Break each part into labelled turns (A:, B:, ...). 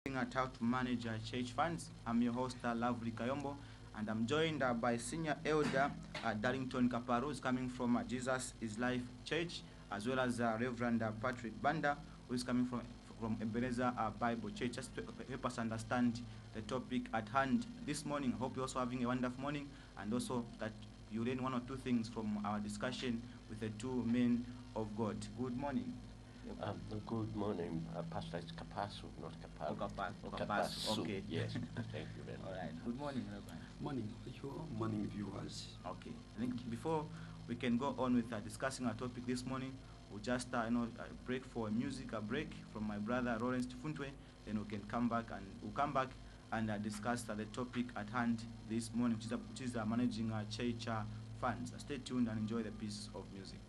A: At how to manage church funds. I'm your host, Lovely Kayombo, and I'm joined by Senior Elder Darlington Kapasu, who's coming from Jesus is Life Church, as well as Reverend Patrick Banda, who is coming from Ebenezer Bible Church, just to help us understand the topic at hand this morning. I hope you're also having a wonderful morning, and also that you learn one or two things from our discussion with the two men of God. Good morning.
B: Good morning, Pastor. It's Kapasu, not Kapasu.
A: Kapasu. Okay.
B: Yes. Thank you very much.
A: All right. Good morning, Reverend.
C: Morning, morning viewers.
A: Okay. I think before we can go on with discussing our topic this morning, we'll just break for a music break from my brother Lawrence Tifuntwe. Then we can come back and discuss the topic at hand this morning, which is managing church funds. Stay tuned and enjoy the piece of music.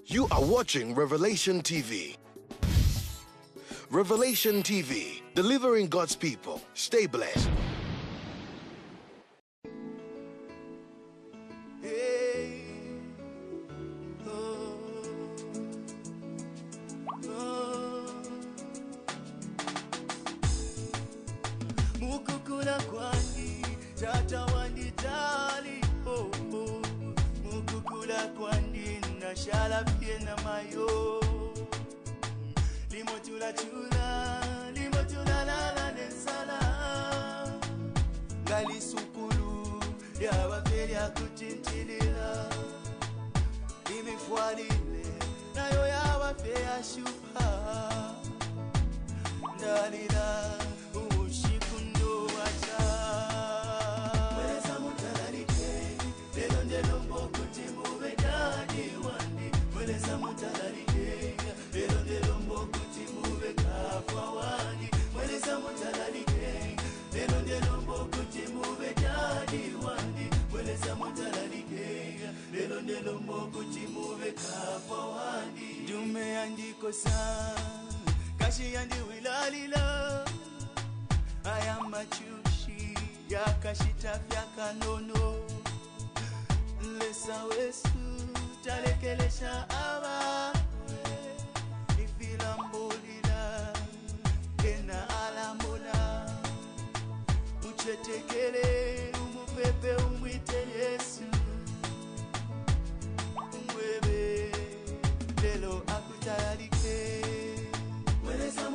D: You are watching Revelation TV. Revelation TV, delivering God's people. Stay blessed.
E: Mukukula kwandi, tata wandi tali, mukukula kwandi, nashala piena mayo, limotula la nesala, gali sukulu, ya wafeli ya kutintilila, imifualile, nayo ya wafeli ya shupa, dalila, dume andiko sa kashi andi wilalila aya machushi ya kashita vya kanono lesa wesu talekelesha aba ifilambulila kena alamula uchetekele umupepe umwite Yesu umwebe lelo akutarike weleza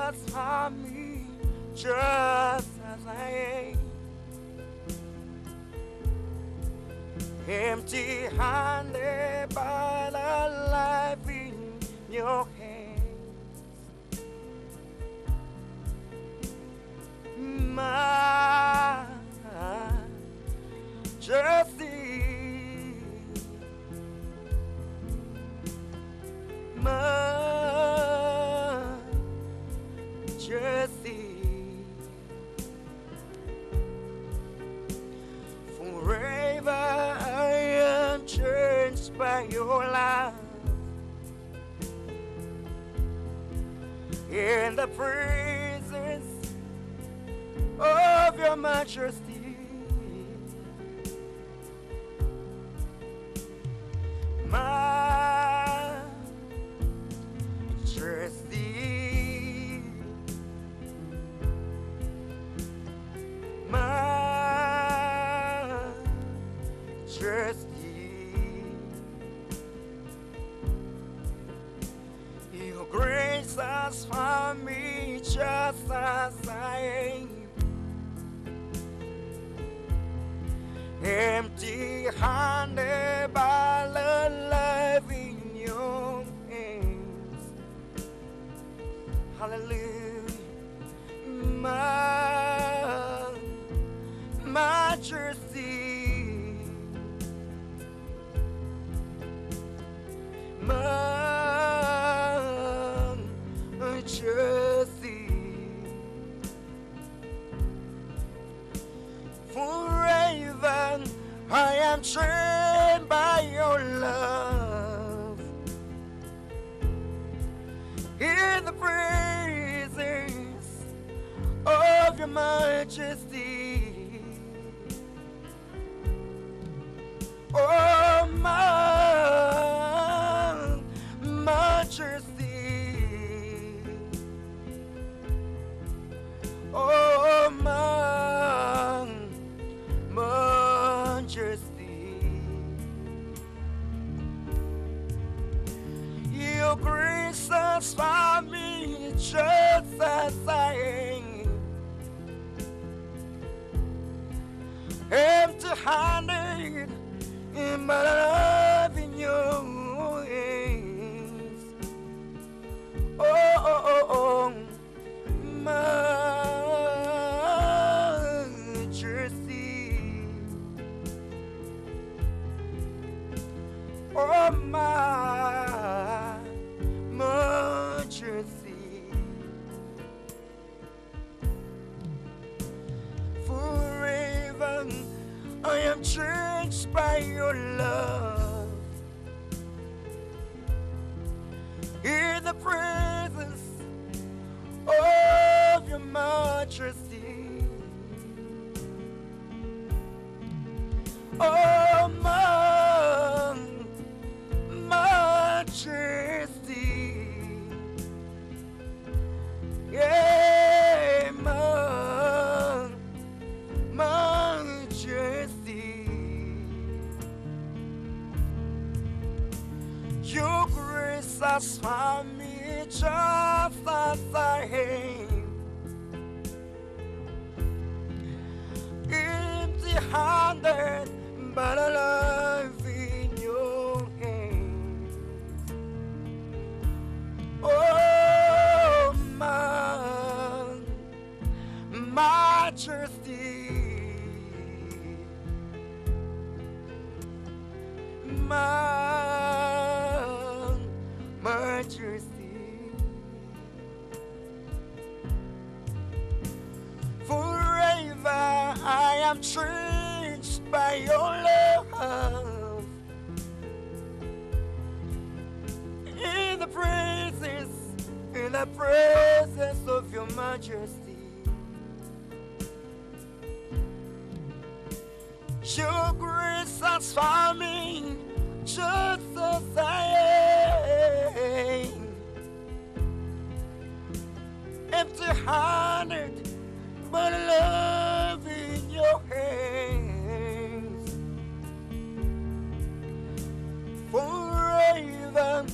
E: satisfy me just as I am. Empty-handed, but alive in your hands. Majesty, majesty. Forever I am changed by your love. In the presence of your majesty, majesty, majesty. Your grace has found me just as I am. Empty-handed, but alive in your hands. Hallelujah. Majesty, majesty. Forever I am trained by your love. In the presence of your majesty, oh my majesty, oh my majesty. Your grace has found me just as I am. Empty-handed, in my love in your hands. Oh, oh, oh, oh, majesty. Oh, my majesty. Forever I am changed by your love. In the presence of your majesty, oh my majesty, yeah, my majesty. Your grace has found me just as I am. Empty-handed, but alive in your hands. Oh, my majesty, my majesty. Forever I am changed by your love. In the presence of your majesty, your grace has found me just as I am. Empty-handed, but love in your hands. Forever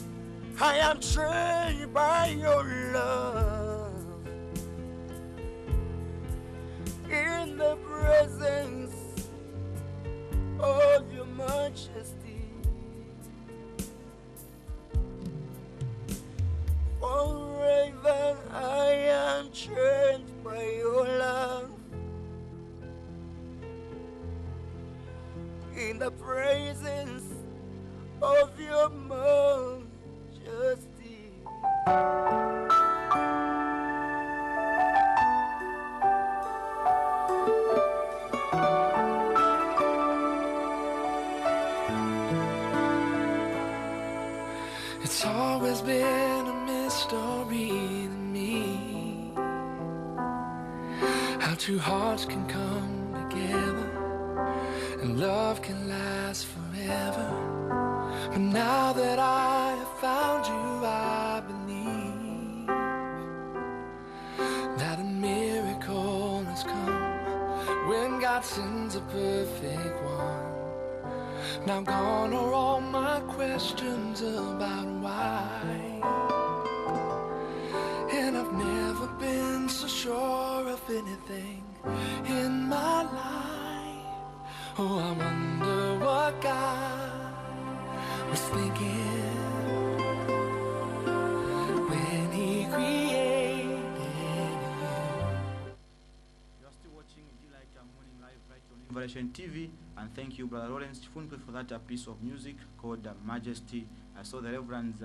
E: I am trained by your love. in the presence of your majesty. It's always been a mystery to me how two hearts can come together and love can last forever. But now that I have found you, I believe that a miracle has come when God sends a perfect one. Now gone are all my questions about why, and I've never been so sure of anything in my life. Oh, I wonder what God was thinking when He created you.
A: You are still watching Delight Morning Live right on Innovation TV, and thank you, Brother Lawrence Chifunpe, for that piece of music called Majesty. I saw the Reverend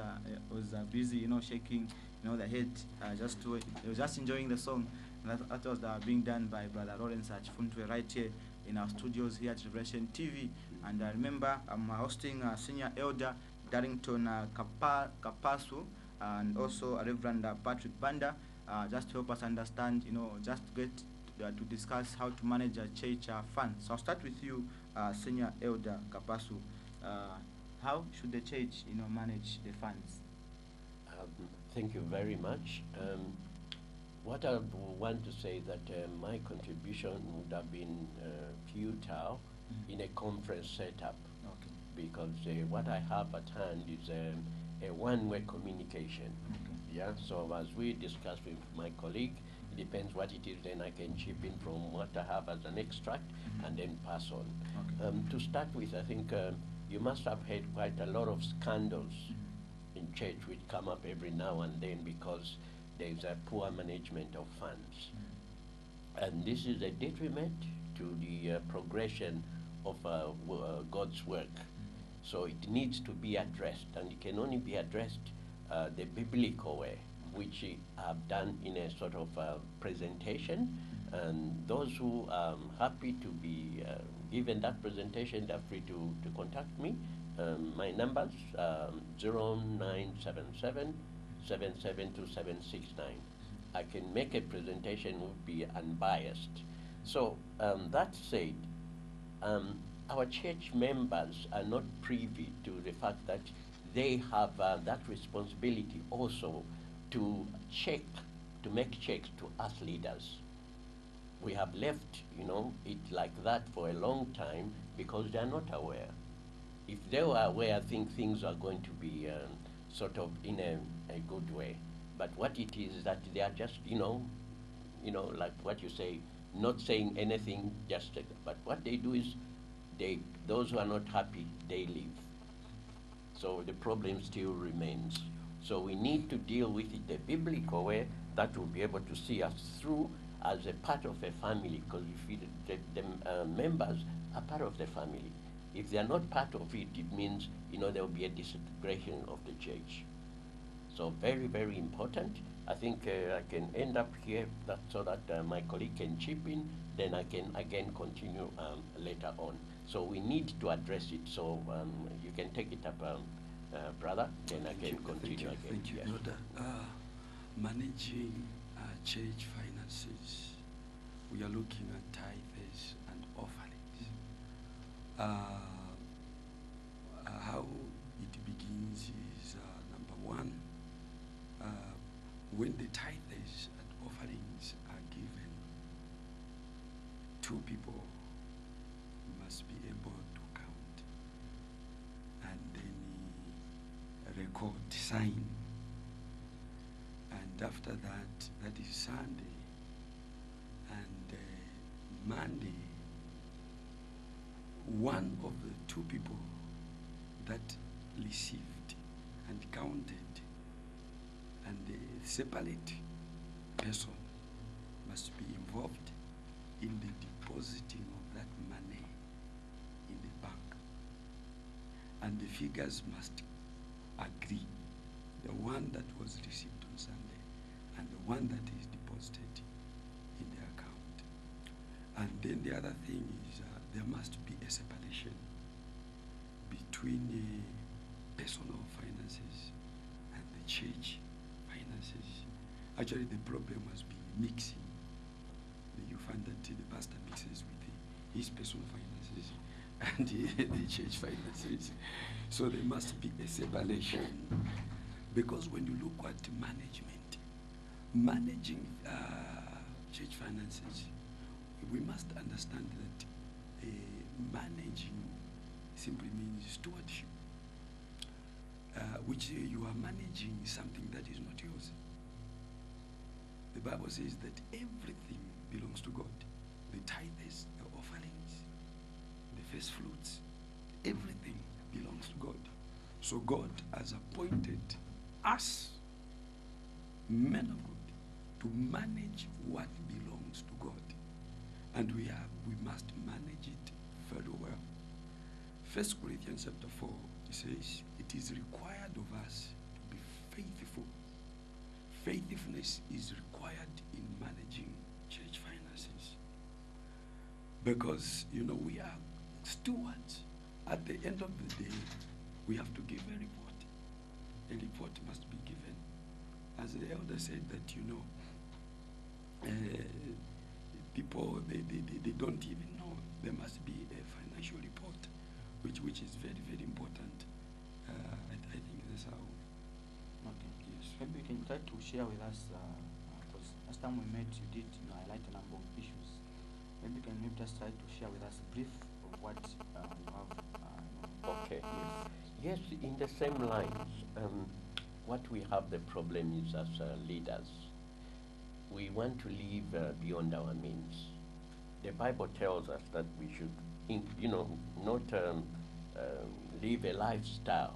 A: was busy, shaking, the head, they were just enjoying the song. That was being done by Brother Lawrence Chifunpe right here in our studios here at Revelation TV. And I remember I'm hosting Senior Elder Darlington Kapasu, and also Reverend Patrick Banda, just to help us understand, just to get to discuss how to manage a church funds. So I'll start with you, Senior Elder Kapasu. How should the church, manage the funds?
B: Thank you very much. What I want to say that my contribution would have been futile in a conference setup,
A: Okay.
B: because what I have at hand is a one-way communication.
A: Okay.
B: Yeah. So as we discussed with my colleague, it depends what it is. Then I can chip in from what I have as an extract and then pass on.
A: Okay.
B: To start with, I think you must have heard quite a lot of scandals in church which come up every now and then because there's a poor management of funds. And this is a detriment to the progression of God's work. So it needs to be addressed, and it can only be addressed the biblical way, which I've done in a sort of presentation. And those who are happy to be given that presentation, they're free to contact me. My numbers 0977 772 I can make a presentation would be unbiased. So that said, our church members are not privy to the fact that they have that responsibility also to check, to make checks to us leaders. We have left, it like that for a long time because they are not aware. If they were aware, I think things are going to be sort of in a good way. But what it is that they are just, like what you say, not saying anything, just, but what they do is those who are not happy, they leave. So the problem still remains. So we need to deal with it the biblical way that will be able to see us through as a part of a family, because if the members are part of the family. If they are not part of it, it means, there will be a disintegration of the church. So very, very important. I think I can end up here so that my colleague can chip in, then I can again continue later on. So we need to address it. So you can take it up, brother, then I can continue again.
C: Thank you,
B: Yes.
C: Elder. Managing church finances, we are looking at tithes and offerings. How it begins is number one, when the tithes and offerings are given, two people must be able to count and then record, sign. And after that, that is Sunday. And Monday, one of the two people that received and counted, and the separate person must be involved in the depositing of that money in the bank. and the figures must agree. The one that was received on Sunday and the one that is deposited in the account. And then the other thing is there must be a separation between personal finances and the church finances. Actually, the problem has been mixing. You find that the pastor mixes with his personal finances and the church finances. So there must be a separation. Because when you look at management, managing church finances, we must understand that managing simply means stewardship, which you are managing something that is not yours. The Bible says that everything belongs to God. The tithes, the offerings, the first fruits, everything belongs to God. So God has appointed us, men of God, to manage what belongs to God. And we must manage it very well. 1 Corinthians chapter 4, it says, it is required of us to be faithful. Faithfulness is required in managing church finances. Because, we are stewards. At the end of the day, we have to give a report. A report must be given. As the elder said that, people, they don't even know. There must be a financial report, which is very, very important. I think that's how.
A: Okay.
C: Yes.
A: Maybe you can try to share with us, because last time we met, you did highlight a number of issues. Maybe you can just try to share with us a brief of what you have.
B: Okay. Yes, in the same lines, what we have the problem is as leaders, we want to live beyond our means. The Bible tells us that we should, not live a lifestyle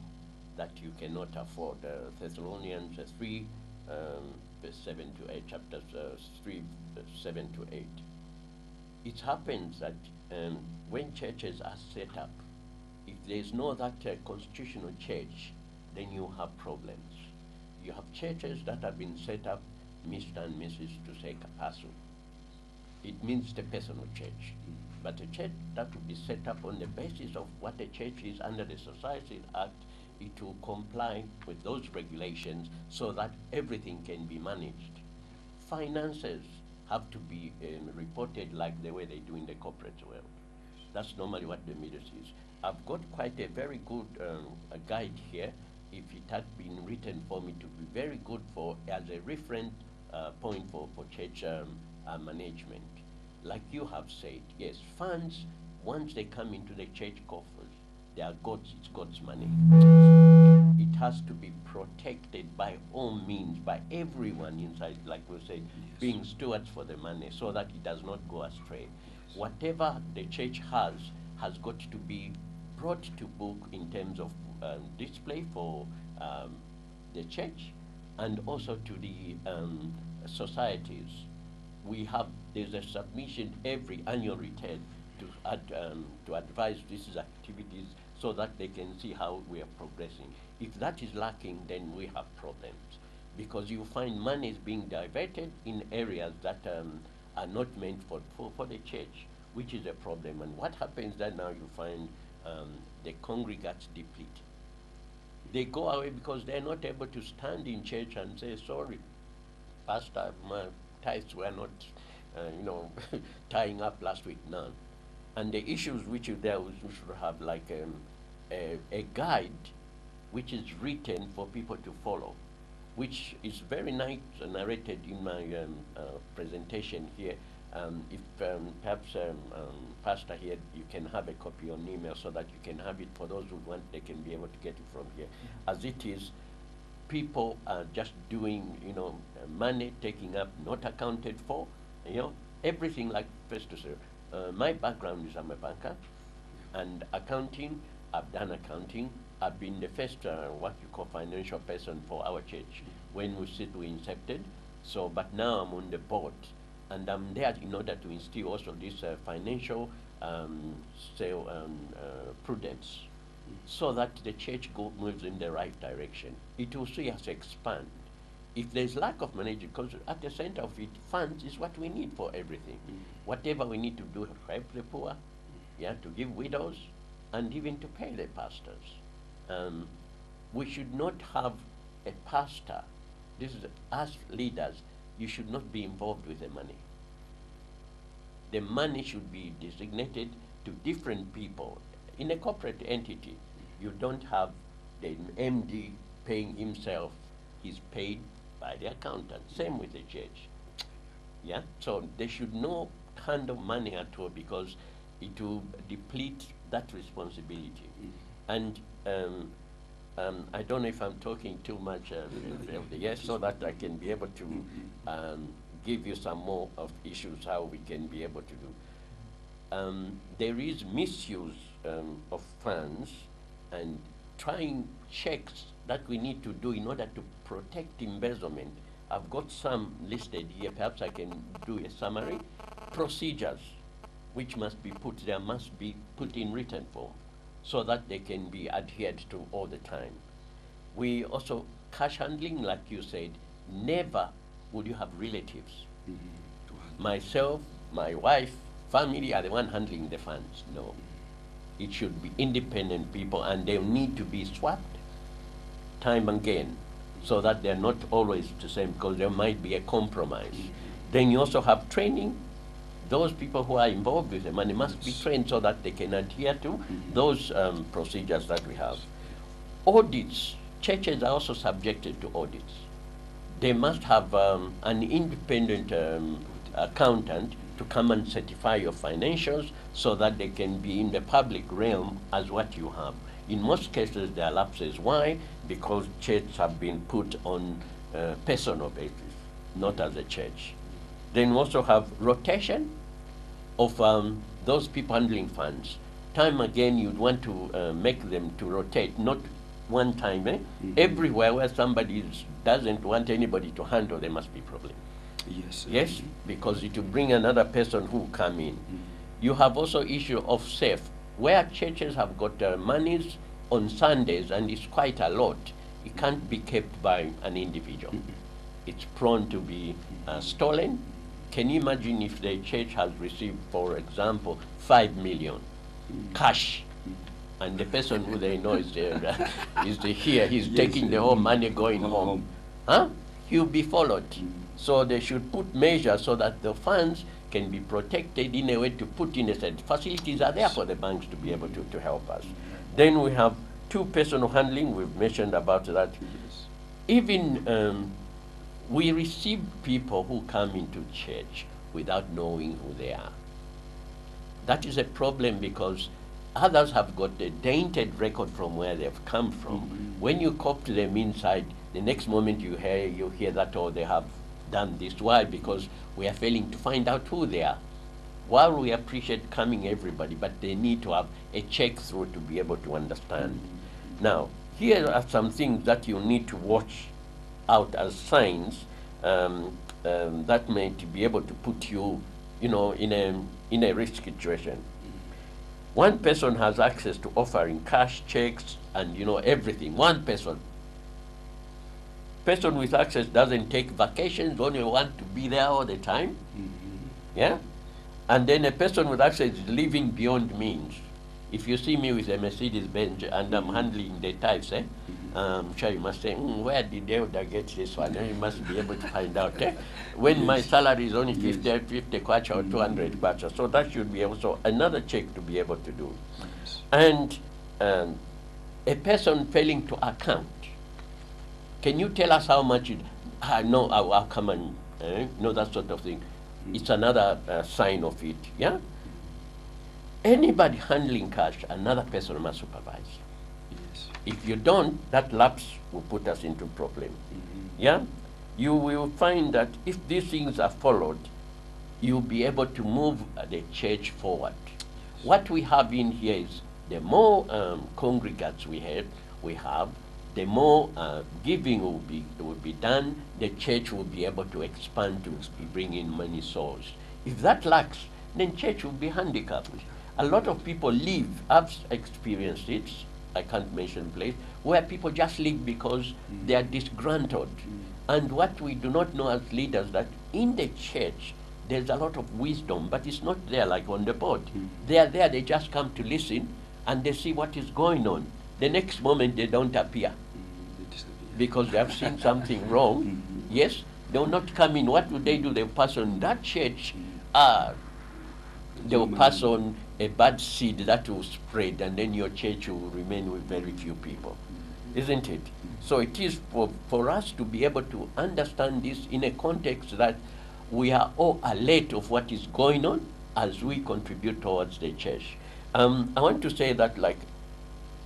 B: that you cannot afford. Thessalonians 3, verse 7 to 8, chapters 3, verse 7 to 8. It happens that when churches are set up, if there is no that constitutional church, then you have problems. You have churches that have been set up, Mr. and Mrs. to say Kapasu. It means the personal church. But a church that will be set up on the basis of what a church is under the Society Act, it will comply with those regulations so that everything can be managed. Finances have to be reported like the way they do in the corporate world. That's normally what the media sees. I've got quite a very good a guide here. If it had been written for me, to be very good for as a reference point for church management. Like you have said, yes, funds, once they come into the church coffers, they are God's, it's God's money. It has to be protected by all means, by everyone inside, like we said,
C: Yes.
B: being stewards for the money so that it does not go astray. Whatever the church has got to be brought to book in terms of display for the church and also to the societies. There's a submission every annual return to advise these activities so that they can see how we are progressing. If that is lacking, then we have problems, because you find money is being diverted in areas that are not meant for the church, which is a problem. And what happens then now, you find the congregates deplete. They go away because they're not able to stand in church and say, sorry, Pastor, my tithes were not, tying up last week, none. And the issues which are there, we should have like a guide which is written for people to follow, which is very nice narrated in my presentation here. If perhaps Pastor here, you can have a copy on email so that you can have it for those who want, they can be able to get it from here. As it is, people are just doing, money taking up, not accounted for, everything like Festus. My background is I'm a banker, and accounting, I've done accounting. I've been the first, what you call financial person for our church when we incepted. So, but now I'm on the board, and I'm there in order to instill also this financial prudence so that the church moves in the right direction. It will see us expand. If there's lack of management, because at the center of it, funds is what we need for everything. Whatever we need to do to help the poor, yeah, to give widows, and even to pay the pastors. We should not have a pastor. This is us leaders. You should not be involved with the money. The money should be designated to different people. In a corporate entity, you don't have the MD paying himself. He's paid by the accountant. Same with the church. Yeah? So they should not handle money at all, because it will deplete that responsibility. And I don't know if I'm talking too much, yes, so that I can be able to give you some more of issues how we can be able to do. There is misuse of funds, and trying checks that we need to do in order to protect embezzlement. I've got some listed here. Perhaps I can do a summary. Procedures which must be put there must be put in written form, so that they can be adhered to all the time. We also, cash handling, like you said, never would you have relatives. Myself, my wife, family are the one handling the funds. No. It should be independent people, and they'll need to be swapped time again, so that they're not always the same, because there might be a compromise. Then you also have training. Those people who are involved with the money must be trained so that they can adhere to those procedures that we have. Audits. Churches are also subjected to audits. They must have an independent accountant to come and certify your financials, so that they can be in the public realm as what you have. In most cases, there are lapses. Why? Because churches have been put on personal basis, not as a church. Then we also have rotation of those people handling funds. Time again, you'd want to make them to rotate, not one time. Everywhere where somebody doesn't want anybody to handle, there must be problem.
C: Yes.
B: Yes, because it will bring another person who come in. You have also issue of safe, where churches have got monies on Sundays, and it's quite a lot. It can't be kept by an individual. It's prone to be stolen. Can you imagine if the church has received, for example, 5 million cash, and the person who they know is there, here, he's taking the whole money going home. Huh? He'll be followed. So they should put measures so that the funds can be protected in a way to put in a sense. Facilities are there for the banks to be able to help us. Then we have two personal handling. We've mentioned about that. Even we receive people who come into church without knowing who they are. That is a problem, because others have got a tainted record from where they've come from. When you cop to them inside, the next moment you hear that, oh, they have done this. Why? Because we are failing to find out who they are. While we appreciate coming everybody, but they need to have a check through to be able to understand. Now, here are some things that you need to watch out as signs that may be able to put you, in a risk situation. One person has access to offering cash, checks, and everything. One person. Person with access doesn't take vacations, only want to be there all the time. Yeah? And then a person with access is living beyond means. If you see me with a Mercedes Benz and I'm handling the types, I'm sure you must say, where did Elder get this one? You must be able to find out. When my salary is only 50 kwacha or 200 kwacha. So that should be also another check to be able to do. And a person failing to account. Can you tell us how much no, I'll come and, that sort of thing. It's another sign of it, yeah? Anybody handling cash, another person must supervise.
C: Yes.
B: If you don't, that lapse will put us into problem, yeah? You will find that if these things are followed, you'll be able to move the church forward. Yes. What we have in here is the more congregants we have, the more giving will be done, the church will be able to expand to bring in many souls. If that lacks, then church will be handicapped. A lot of people leave, I've experienced it, I can't mention place, where people just leave because they are disgruntled. And what we do not know as leaders, that in the church, there's a lot of wisdom, but it's not there like on the board. They are there, they just come to listen, and they see what is going on. The next moment, they don't appear because they have seen something wrong. Yes, they will not come in. What do? They'll pass on that church. They will pass on a bad seed that will spread, and then your church will remain with very few people. Isn't it? So it is for us to be able to understand this in a context that we are all alert of what is going on as we contribute towards the church. I want to say that, like,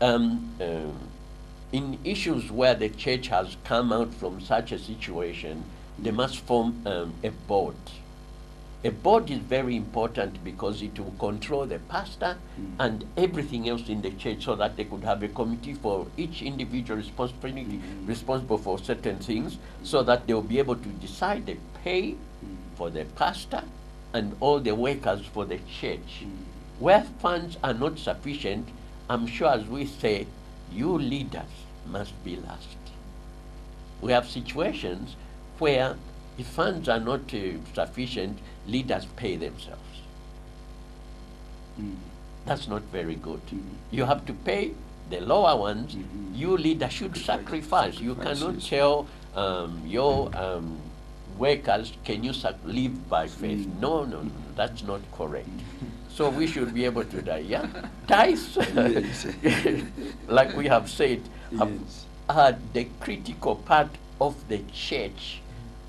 B: in issues where the church has come out from such a situation, they must form a board. A board is very important because it will control the pastor and everything else in the church, so that they could have a committee for each individual responsible for certain things, so that they will be able to decide the pay for the pastor and all the workers for the church. Where funds are not sufficient, I'm sure, as we say, you leaders must be last. We have situations where if funds are not sufficient, leaders pay themselves. That's not very good. You have to pay the lower ones. You leaders should sacrifice. You cannot tell your workers, can you live by faith? No, that's not correct. So we should be able to die. Yeah, tithes, like we have said, are the critical part of the church,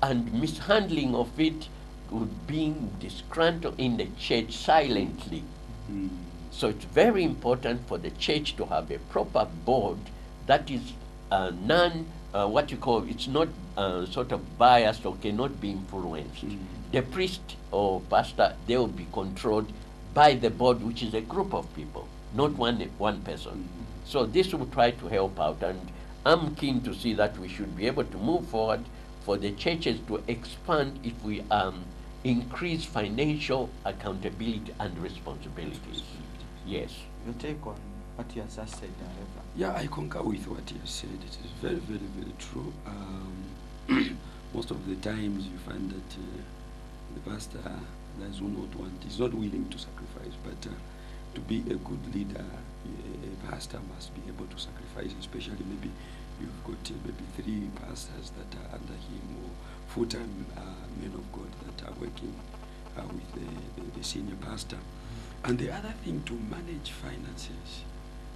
B: and mishandling of it would be disgruntled in the church silently. So it's very important for the church to have a proper board that is what you call, it's not sort of biased or cannot be influenced. The priest or pastor, they will be controlled by the board, which is a group of people, not one person. So this will try to help out, and I'm keen to see that we should be able to move forward for the churches to expand if we increase financial accountability and responsibilities. Yes.
A: You take on what you have just said, Reverend.
C: Yeah, I concur with what you said. It is very, very, very true. Most of the times you find that the pastor does not want, is not willing to sacrifice, but to be a good leader, a pastor must be able to sacrifice, especially maybe you've got maybe 3 pastors that are under him, or full-time men of God that are working with the senior pastor. And the other thing, to manage finances,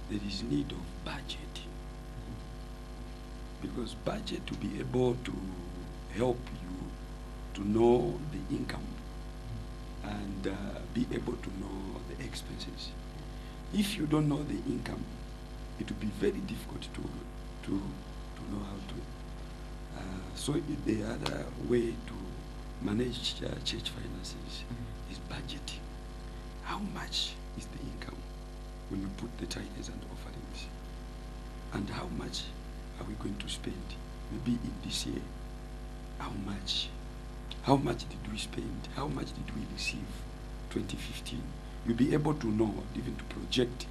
C: there is need of budgeting. Because budget to be able to help you to know the income and be able to know the expenses. If you don't know the income, it will be very difficult to know how to. So the other way to manage church finances is budgeting. How much is the income when you put the tithes and offerings? And how much are we going to spend? Maybe in this year, how much? How much did we spend? How much did we receive 2015? You'll be able to know, even to project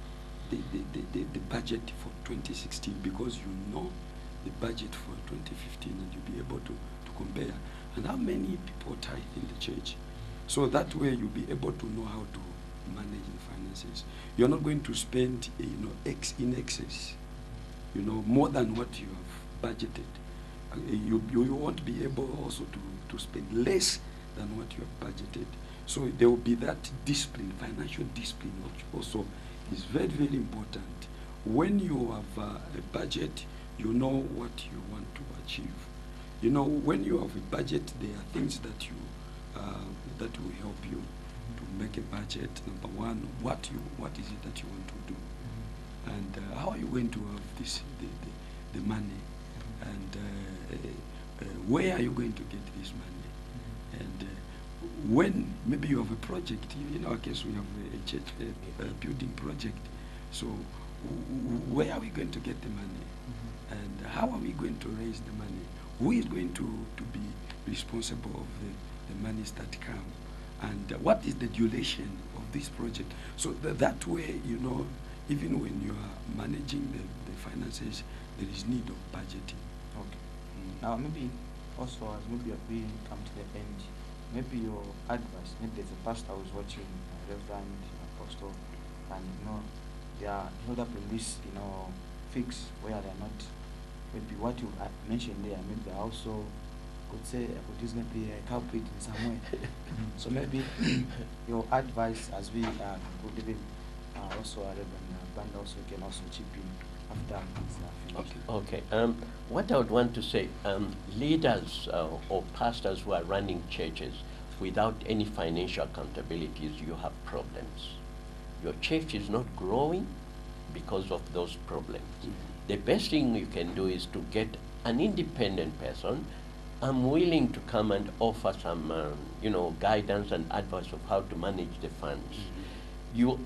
C: the budget for 2016, because you know the budget for 2015, and you'll be able to compare. And how many people tithe in the church? So that way you'll be able to know how to manage the finances. You're not going to spend in excess, more than what you have budgeted. You won't be able also to spend less than what you have budgeted. So there will be that discipline, financial discipline, which also is very, very important. When you have a budget, you know what you want to achieve. When you have a budget, there are things that that will help you to make a budget. Number one, what is it that you want to do, and how are you going to have the money, and where are you going to get this money, and when maybe you have a project. In our case, we have a church building project. So where are we going to get the money, and how are we going to raise the money? Who is going to be responsible of the monies that come, and what is the duration of this project? So that way, even when you are managing the finances, there is need of budgeting.
A: Okay. Now maybe also as maybe we come to the end, maybe your advice, maybe there's a pastor who's watching, Reverend, Apostle, and they are held up in this fix where they are not, maybe what you mentioned there, maybe they also could say could use maybe a culprit in some way. So maybe your advice as we could even also Reverend Band also can also chip in after it's finished.
B: Okay. What I would want to say, leaders or pastors who are running churches without any financial accountabilities, you have problems. Your church is not growing because of those problems. The best thing you can do is to get an independent person. I'm willing to come and offer some, guidance and advice of how to manage the funds. You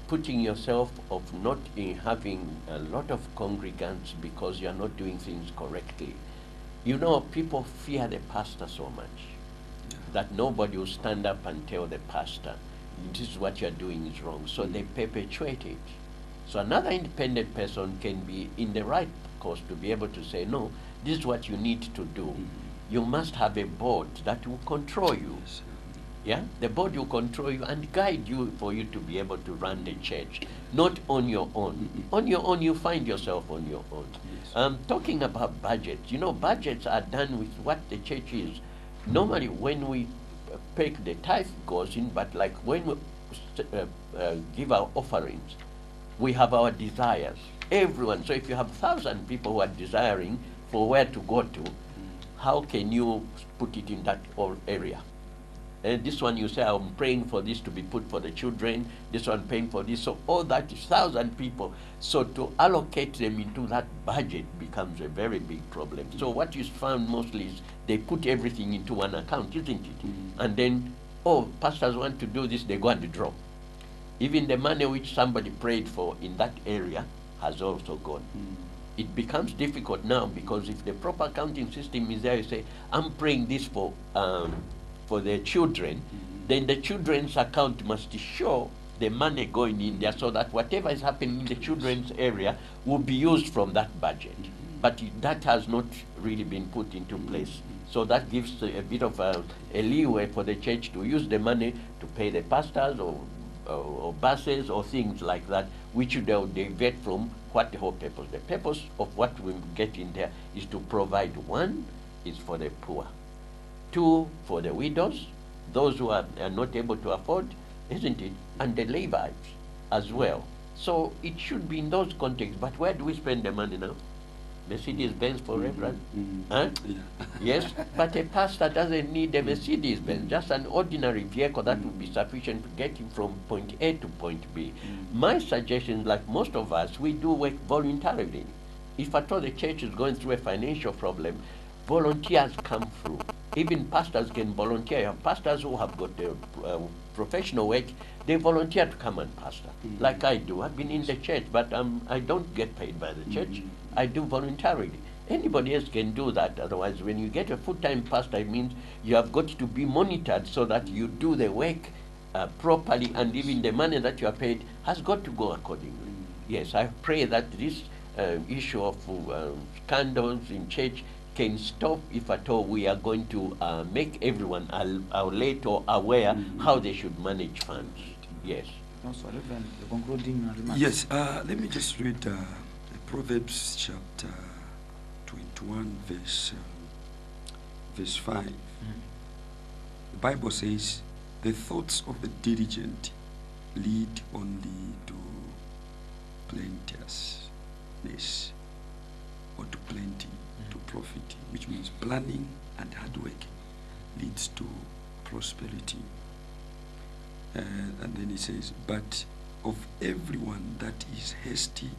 B: putting yourself of not in having a lot of congregants because you are not doing things correctly. People fear the pastor so much that nobody will stand up and tell the pastor, this is what you're doing is wrong. So they perpetuate it. So another independent person can be in the right course to be able to say, no, this is what you need to do. You must have a board that will control you. Yeah, the board will control you and guide you for you to be able to run the church, not on your own. On your own, you find yourself on your own. Talking about budgets, budgets are done with what the church is. Normally, when we pay the tithe goes in, but like when we give our offerings, we have our desires. Everyone. So if you have 1,000 people who are desiring for where to go to, how can you put it in that area? And this one you say, I'm praying for this to be put for the children, this one paying for this. So all that is 1,000 people. So to allocate them into that budget becomes a very big problem. So what you found mostly is they put everything into one account, isn't it? And then, pastors want to do this, they go and draw. Even the money which somebody prayed for in that area has also gone. It becomes difficult now because if the proper accounting system is there, you say, I'm praying this for the children, then the children's account must show the money going in there so that whatever is happening in the children's area will be used from that budget. But that has not really been put into place. So that gives a bit of a leeway for the church to use the money to pay the pastors or buses or things like that, which they'll divert from what the whole purpose. The purpose of what we get in there is to provide. One is for the poor. Two, for the widows, those who are not able to afford, isn't it? And the Levites as well. So it should be in those contexts. But where do we spend the money now? Mercedes-Benz for Reverend? Huh? Yes, but a pastor doesn't need a Mercedes-Benz, just an ordinary vehicle that would be sufficient to get him from point A to point B. My suggestion, like most of us, we do work voluntarily. If at all the church is going through a financial problem, volunteers come through. Even pastors can volunteer. You have pastors who have got their professional work, they volunteer to come and pastor, like I do. I've been in the church, but I don't get paid by the church. I do voluntarily. Anybody else can do that. Otherwise, when you get a full-time pastor, it means you have got to be monitored so that you do the work properly, and even the money that you are paid has got to go accordingly. Yes, I pray that this issue of scandals in church can stop if at all we are going to make everyone alert or aware how they should manage funds. Yes.
A: Also, Reverend, the concluding remarks.
C: Yes, let me just read Proverbs chapter 21, verse 5. The Bible says, the thoughts of the diligent lead only to plenteousness, or to plenty, to profit, which means planning and hard work leads to prosperity. And then he says, but of everyone that is hasty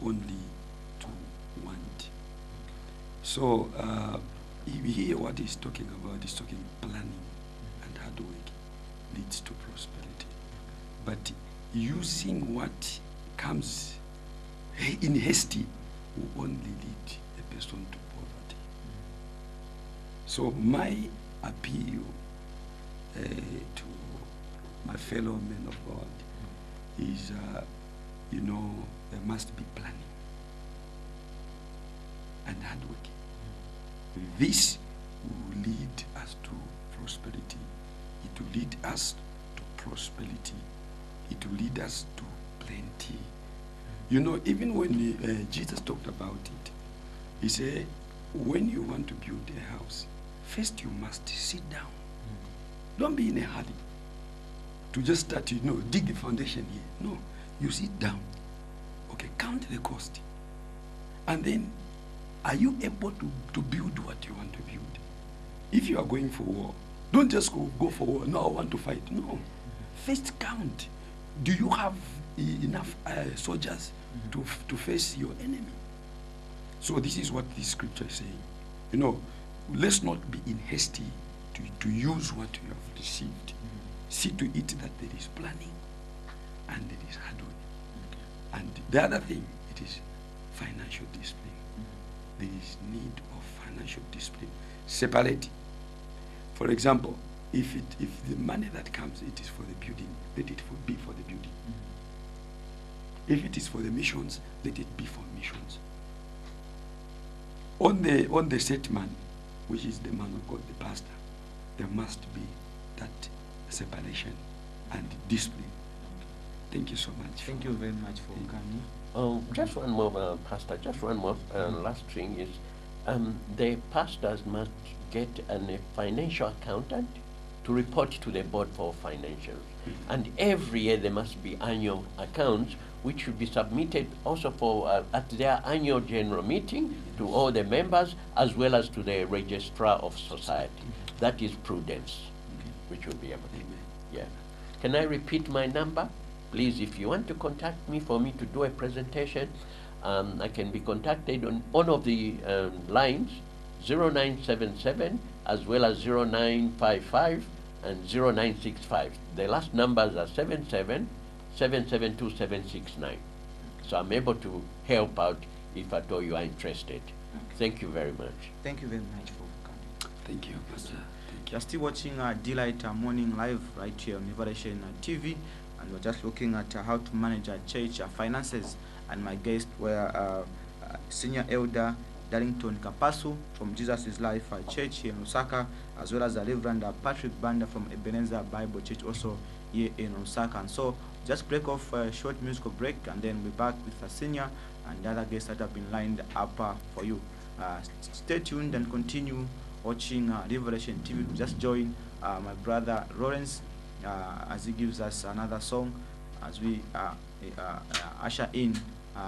C: only to want. So here what he's talking about is talking planning and hard work leads to prosperity. But using what comes in hasty will only lead a person to poverty. So my appeal to my fellow men of God is you know, there must be planning and hard working. This will lead us to prosperity. It will lead us to prosperity. It will lead us to plenty. You know, even when Jesus talked about it, he said, when you want to build a house, first you must sit down. Don't be in a hurry to just start, you know, dig the foundation here. No, you sit down. Okay, count the cost. And then, are you able to build what you want to build? If you are going for war, don't just go for war. No, I want to fight. No. First count. Do you have enough soldiers to face your enemy? So this is what this scripture is saying. You know, let's not be in hasty to use what you have received. See to it that there is planning and there is hard work. And the other thing, it is financial discipline. There is need of financial discipline. Separate. For example, if the money that comes, it is for the building, let it be for the building. If it is for the missions, let it be for missions. On the set man, which is the man of God, the pastor, there must be that separation and discipline. Thank you so much.
A: Thank you very much for coming.
B: Just one more, Pastor, just one more last thing is, the pastors must get a financial accountant to report to the board for financials. And every year there must be annual accounts which should be submitted also for at their annual general meeting to all the members as well as to the registrar of society. That is prudence, which will be able to. Yeah. Can I repeat my number? Please, if you want to contact me for me to do a presentation, I can be contacted on one of the lines, 0977 as well as 0955 and 0965. The last numbers are 77772769. So I'm able to help out if at all you are interested. Thank you very much.
A: Thank you very much for coming.
C: Thank you, Pastor.
A: You're still watching Delight Morning Live right here on Liberation TV, and we're just looking at how to manage our church finances. And my guests were Senior Elder Darlington Kapasu from Jesus is Life Church here in Osaka, as well as the Reverend Patrick Banda from Ebenezer Bible Church also here in Osaka. And so just break off a short musical break, and then we're back with the senior and the other guests that have been lined up for you. Stay tuned and continue watching Liberation TV. Just join my brother Lawrence as he gives us another song as we usher in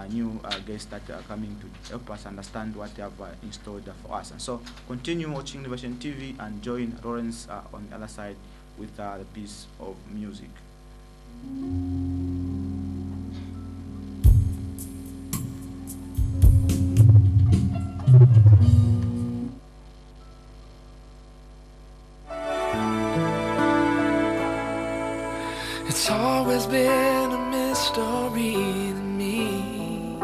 A: new guests that are coming to help us understand what they have installed for us. And so continue watching Liberation TV and join Lawrence on the other side with the piece of music.
E: It's always been a mystery to me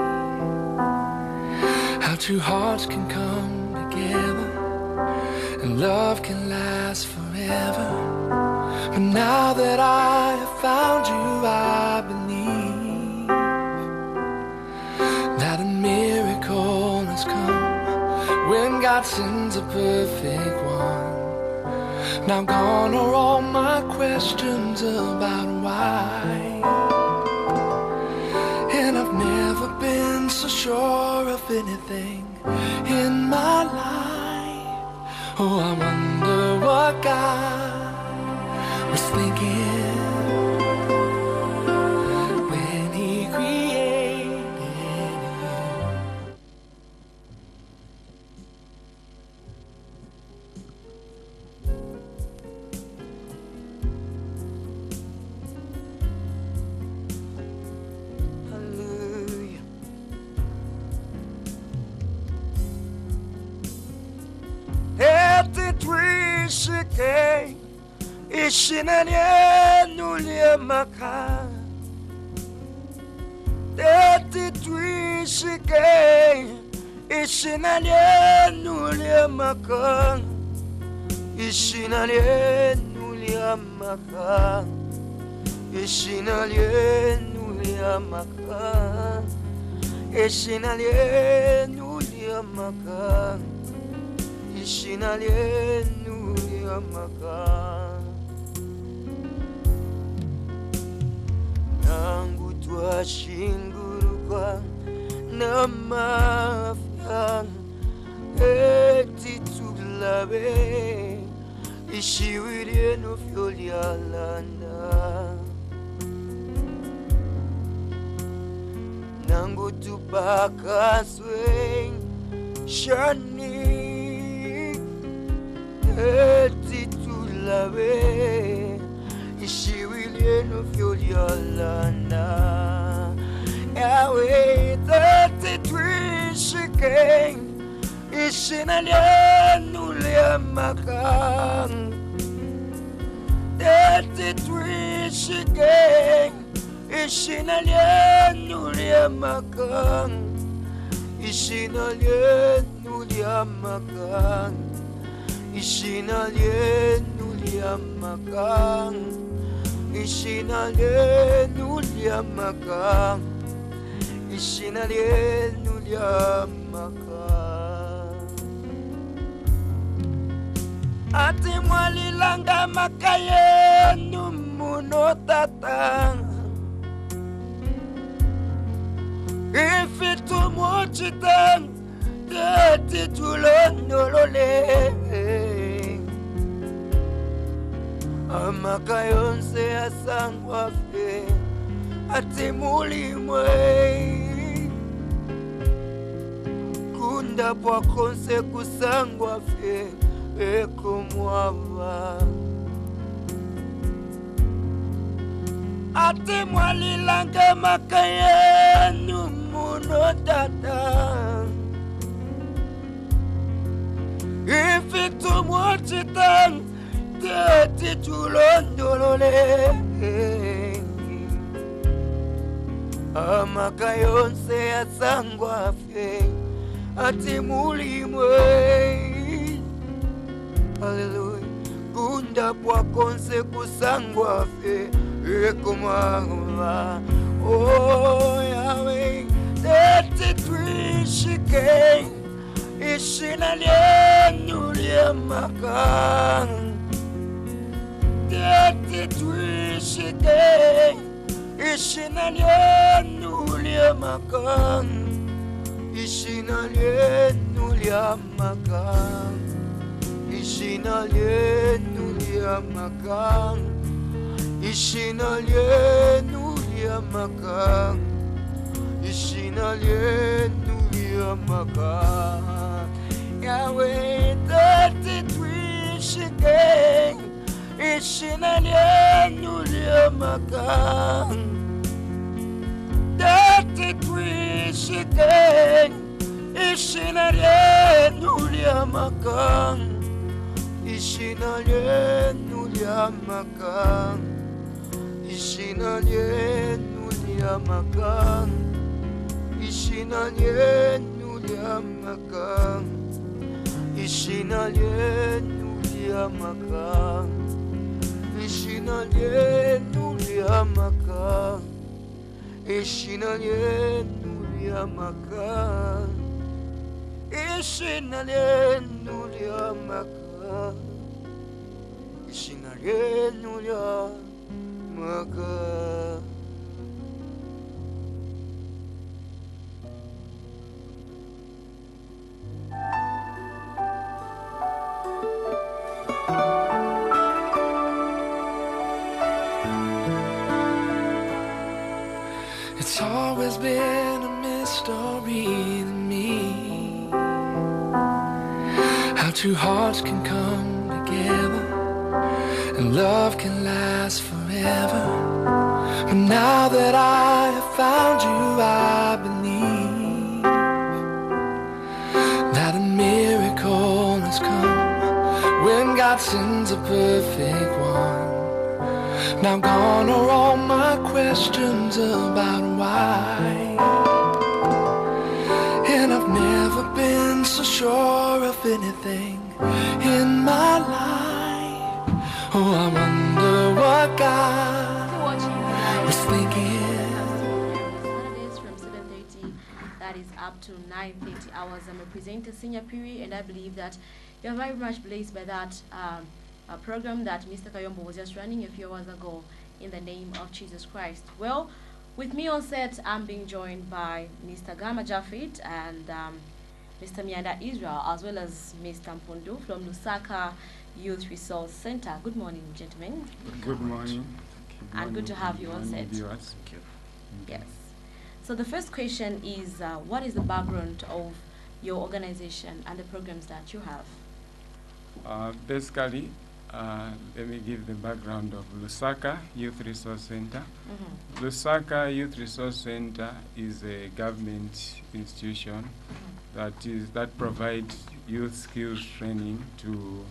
E: how two hearts can come together and love can last forever. But now that I have found you, I believe that a miracle has come when God sends a perfect one. Now gone are all my questions about why, and I've never been so sure of anything in my life. Oh, I wonder what God was thinking when He created you. Hallelujah. Etitwishike ishinanye maka. Etitwishike ishinanye maka. Ishinanye maka. Ishinanye
F: maka ishina lyenu lya maka ishina lyenu lya maka nangu twashingurukwa n'amafya eti tulabe ishiwirye no fyolyalanda nangu tupakaswe shani eti tulabe ishiwirye no fyolyalanda Yahweh tete twishike ishina lyenu lya maka tete twishike ishina lyenu lya maka ishina lyenu lya maka ishina lyenu lya maka ishina lyenu lya maka ishina lyenu lya maka ati mwalilanga maka yenu muno tata ifitu mochita teti tulondolole amaka yonse asangwa fe ati mulimwe kunda pwa konse kusangwa fe eko mwava ati mwalilanga maka yenu muno tata ifitu mochita teti tulondolole amaka yonse asangwa fe ati mulimwe hallelujah kunda pwa konse kusangwa fe ekomama oh Yahweh tete twishike ishina lyenu lya maka tete twishike ishina lyenu lya maka ishina lyenu lya maka ishina lyenu lya maka ishina lyenu lya maka ishina lyenu lya maka Yahweh tete twishike ishina lyenu lya maka tete twishike ishina lyenu lya maka ishina lyenu lya maka ishina lyenu lya maka ishina lyenu lya maka ishina lyenu lya maka ishina lyenu lya maka ishina lyenu lya maka ishina lyenu lya maka ishina lyenu lya maka
E: It's always been a mystery to me how two hearts can come together and love can last forever. But now that I have found you, I believe that a miracle has come when God sends a perfect one. Now gone are all my questions about why, and I've never been so sure of anything in my life. Oh, I wonder what God was thinking
G: that is up to 9:30 hours. I'm a presenter, Senior Piri, and I believe that you're very much blessed by that program that Mr. Kayombo was just running a few hours ago, in the name of Jesus Christ. Well, with me on set, I'm being joined by Mr. Gama Jaffit and Mr. Mianda Israel, as well as Mr. Mpundu from Lusaka Youth Resource Center. Good morning, gentlemen.
C: Good morning.
G: And good to have you on set.
C: Thank you.
G: Yes. So the first question is, what is the background of your organization and the programs that you have?
C: Basically, let me give the background of Lusaka Youth Resource Center. Lusaka Youth Resource Center is a government institution that provides youth skills training to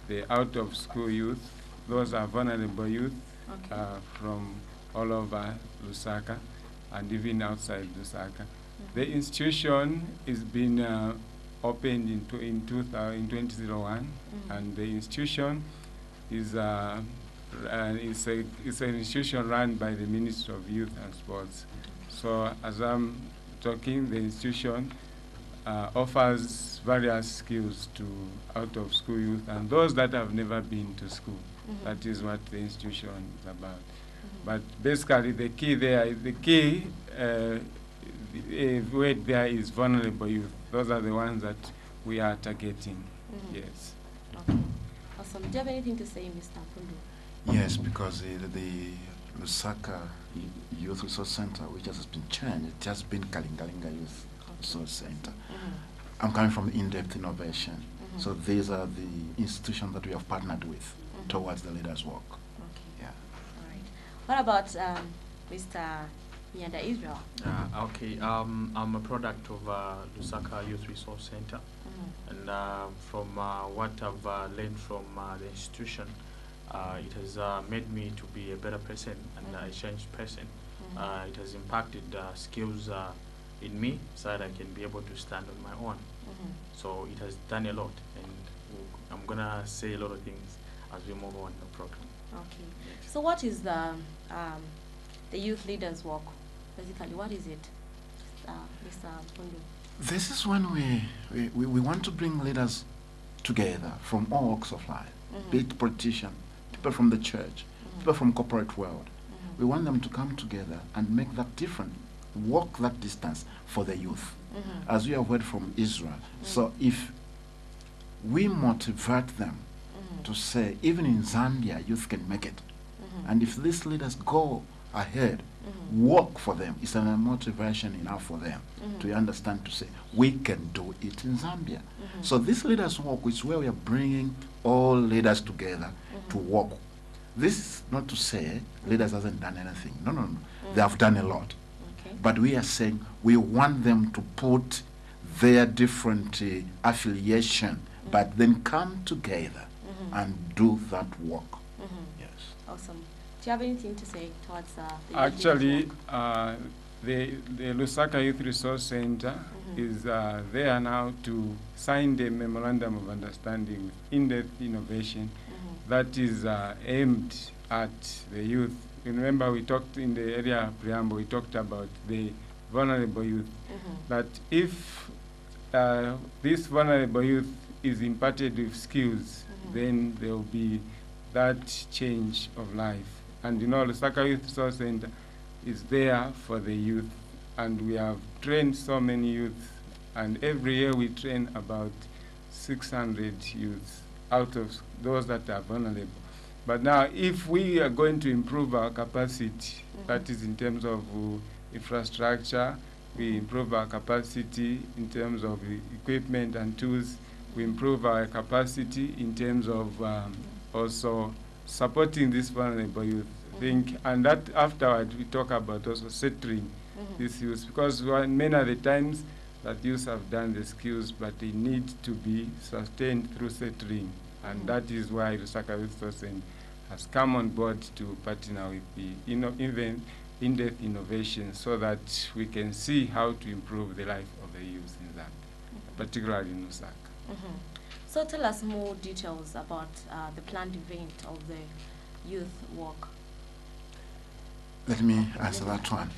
C: the out-of-school youth. Those are vulnerable youth from all over Lusaka and even outside Lusaka. The institution is been opened in 2001, and the institution is it's an institution run by the Ministry of Youth and Sports. So as I'm talking, the institution offers various skills to out-of-school youth and those that have never been to school. That is what the institution is about. But basically, the key word there is vulnerable youth. Those are the ones that we are targeting. Yes.
G: Okay. Awesome. Do you have anything to say, Mr. Mpundu?
H: Yes, because the Lusaka Youth Resource Center, which has been changed, it has been Kalingalinga Youth Resource Center. I'm coming from in-depth innovation. So these are the institutions that we have partnered with towards the leaders' work.
G: Okay.
H: Yeah.
G: All right. What about Mr. Mianda Israel?
I: Okay. I'm a product of Lusaka Youth Resource Center. And from what I've learned from the institution, it has made me to be a better person and a changed person. It has impacted skills in me so that I can be able to stand on my own. So it has done a lot, and I'm going to say a lot of things as we move on in the program.
G: Okay. So what is the youth leaders' work? Basically, what is it, Mr. Mpundu?
H: This is when we want to bring leaders together from all walks of life, be it politicians, people from the church, people from corporate world. We want them to come together and make that difference, walk that distance for the youth, as we have heard from Israel. So if we motivate them to say, even in Zambia, youth can make it, and if these leaders go ahead, work for them, it's a motivation enough for them to understand, to say, we can do it in Zambia. So this leaders' work is where we are bringing all leaders together to work. This is not to say leaders hasn't done anything. No. They have done a lot.
G: Okay.
H: But we are saying we want them to put their different affiliation, but then come together and do that work. Yes.
G: Awesome. Do you have anything to say towards the
C: Actually, the Lusaka Youth Resource Center is there now to sign the Memorandum of Understanding with in-depth innovation that is aimed at the youth. You remember we talked in the area preamble, we talked about the vulnerable youth, that if this vulnerable youth is imparted with skills, then there will be that change of life. And you know, Lusaka Youth Resource Center is there for the youth, and we have trained so many youth, and every year we train about 600 youths out of those that are vulnerable. But now, if we are going to improve our capacity, that is in terms of infrastructure, we improve our capacity in terms of equipment and tools, we improve our capacity in terms of also supporting this vulnerable youth. And that afterward we talk about also settling these youth, because many of the times that youth have done the skills, but they need to be sustained through settling, and that is why Lusaka Youth Resource has come on board to partner with the in-depth innovation, so that we can see how to improve the life of the youth in that, particularly in Lusaka.
G: So tell us more details about the planned event of the youth walk.
H: Let me answer that one.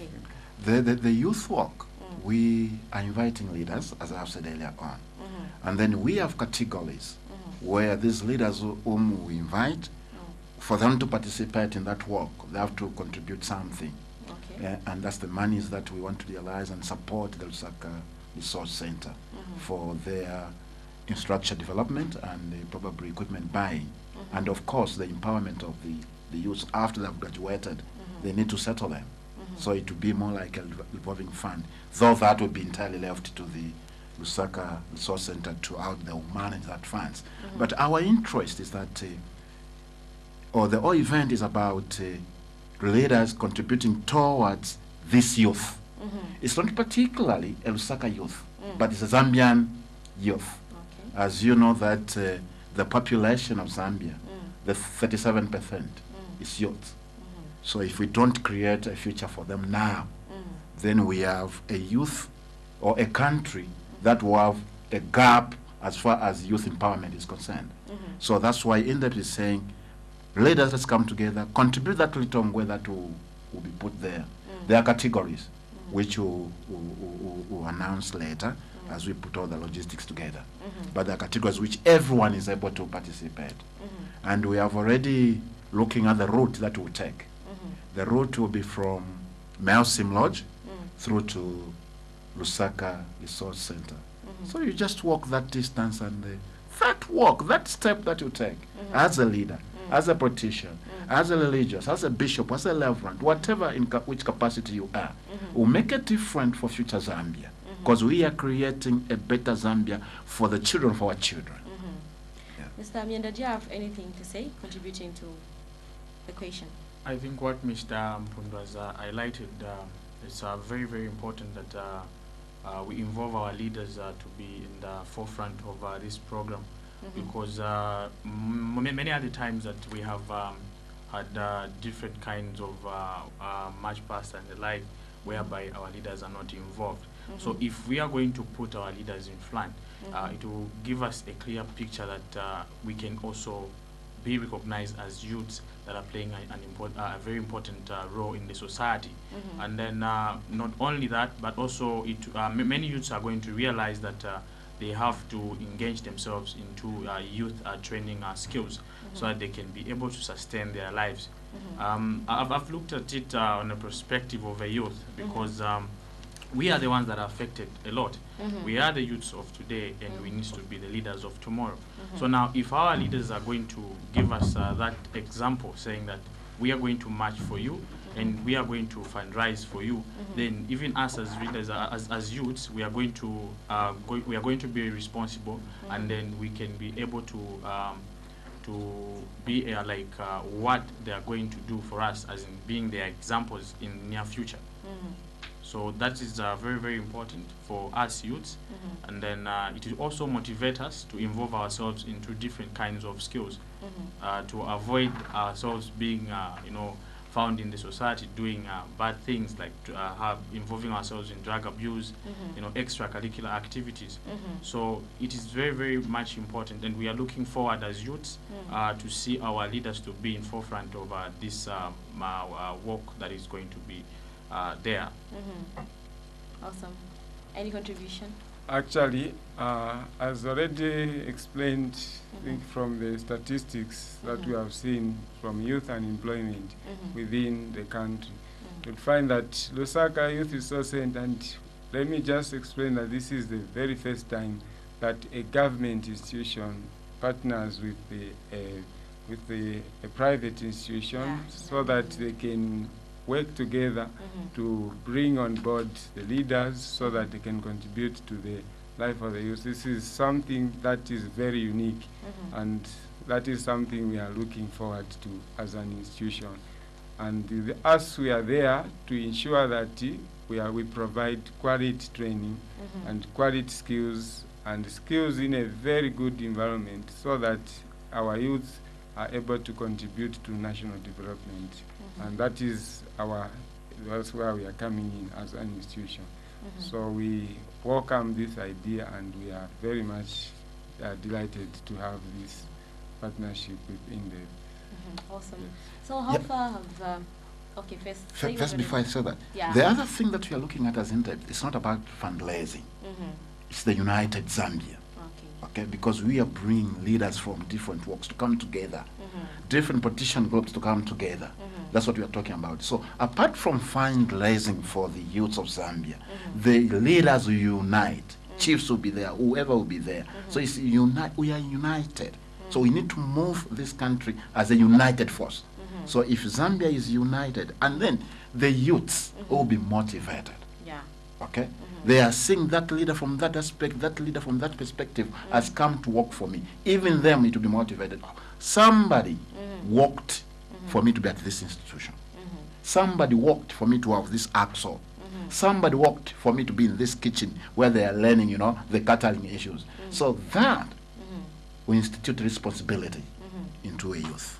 H: The youth walk we are inviting leaders, as I've said earlier on. And then we have categories where these leaders whom we invite, for them to participate in that work, they have to contribute something.
G: Okay.
H: And that's the monies that we want to realize and support the Lusaka Resource Center for their infrastructure development and probably equipment buying. And of course, the empowerment of the youth after they've graduated, they need to settle them. So it will be more like a revolving fund, though that will be entirely left to the Lusaka Resource Center to how they will manage that funds. But our interest is that, or the whole event is about leaders contributing towards this youth. It's not particularly a Lusaka youth, but it's a Zambian youth.
G: Okay.
H: As you know that the population of Zambia, the 37% is youth. So if we don't create a future for them now, then we have a youth or a country that will have a gap as far as youth empowerment is concerned. So that's why in that is saying, leaders, let's come together, contribute that little way that will be put there. There are categories which we'll announce later as we put all the logistics together. But there are categories which everyone is able to participate. And we have already looking at the route that we'll take. The route will be from Melsim Lodge through to Lusaka Resource Center. So you just walk that distance, and that walk, that step that you take as a leader, as a politician, as a religious, as a bishop, as a reverend, whatever in which capacity you are, will make a difference for future Zambia, because we are creating a better Zambia for the children of our children.
G: Mr. Mienda, do you have anything to say, contributing to the question?
I: I think what Mr. Mpundu has highlighted, it's very, very important that we involve our leaders to be in the forefront of this program, because many other times that we have had different kinds of march past and the like, whereby our leaders are not involved. So if we are going to put our leaders in front, it will give us a clear picture that we can also be recognized as youths that are playing a very important role in the society. And then not only that, but also many youths are going to realize that they have to engage themselves into youth training skills so that they can be able to sustain their lives. I've looked at it on a perspective of a youth, because we are the ones that are affected a lot. We are the youths of today, and we need to be the leaders of tomorrow. So now, if our leaders are going to give us that example, saying that we are going to march for you, and we are going to fundraise for you, then even us as leaders, as youths, we are going to be responsible, and then we can be able to be like what they are going to do for us, as in being their examples in near future. So that is very, very important for us youths. And then it will also motivate us to involve ourselves into different kinds of skills, to avoid ourselves being, found in the society doing bad things, like involving ourselves in drug abuse, extracurricular activities. So it is very, very much important, and we are looking forward as youths to see our leaders to be in forefront of this work that is going to be there.
G: Awesome. Any contribution?
J: Actually, as already explained, I think from the statistics that we have seen from youth unemployment within the country, you'll find that Lusaka Youth Resource Center, and let me just explain that this is the very first time that a government institution partners with a private institution, so that they can work together to bring on board the leaders so that they can contribute to the life of the youth. This is something that is very unique, and that is something we are looking forward to as an institution. And us, we are there to ensure that we provide quality training and quality skills, and skills in a very good environment, so that our youth are able to contribute to national development. And that is that's where we are coming in as an institution. So we welcome this idea, and we are very much delighted to have this partnership within the...
G: Awesome. So how far Okay, first.
H: First, before I say that,
G: Yeah.
H: the other thing that we are looking at as in-depth, it's not about fundraising. It's the united Zambia. Okay, because we are bringing leaders from different walks to come together, different politician groups to come together. That's what we are talking about. So apart from fundraising for the youths of Zambia, the leaders will unite. Chiefs will be there, whoever will be there. So it's we are united. So we need to move this country as a united force. So if Zambia is united, and then the youths will be motivated.
G: Yeah.
H: Okay? They are seeing that leader from that aspect, that leader from that perspective has come to work for me. Even them, it will be motivated. Somebody worked for me to be at this institution. Somebody worked for me to have this axle. Somebody worked for me to be in this kitchen where they are learning, the catering issues. So that we institute responsibility into a youth.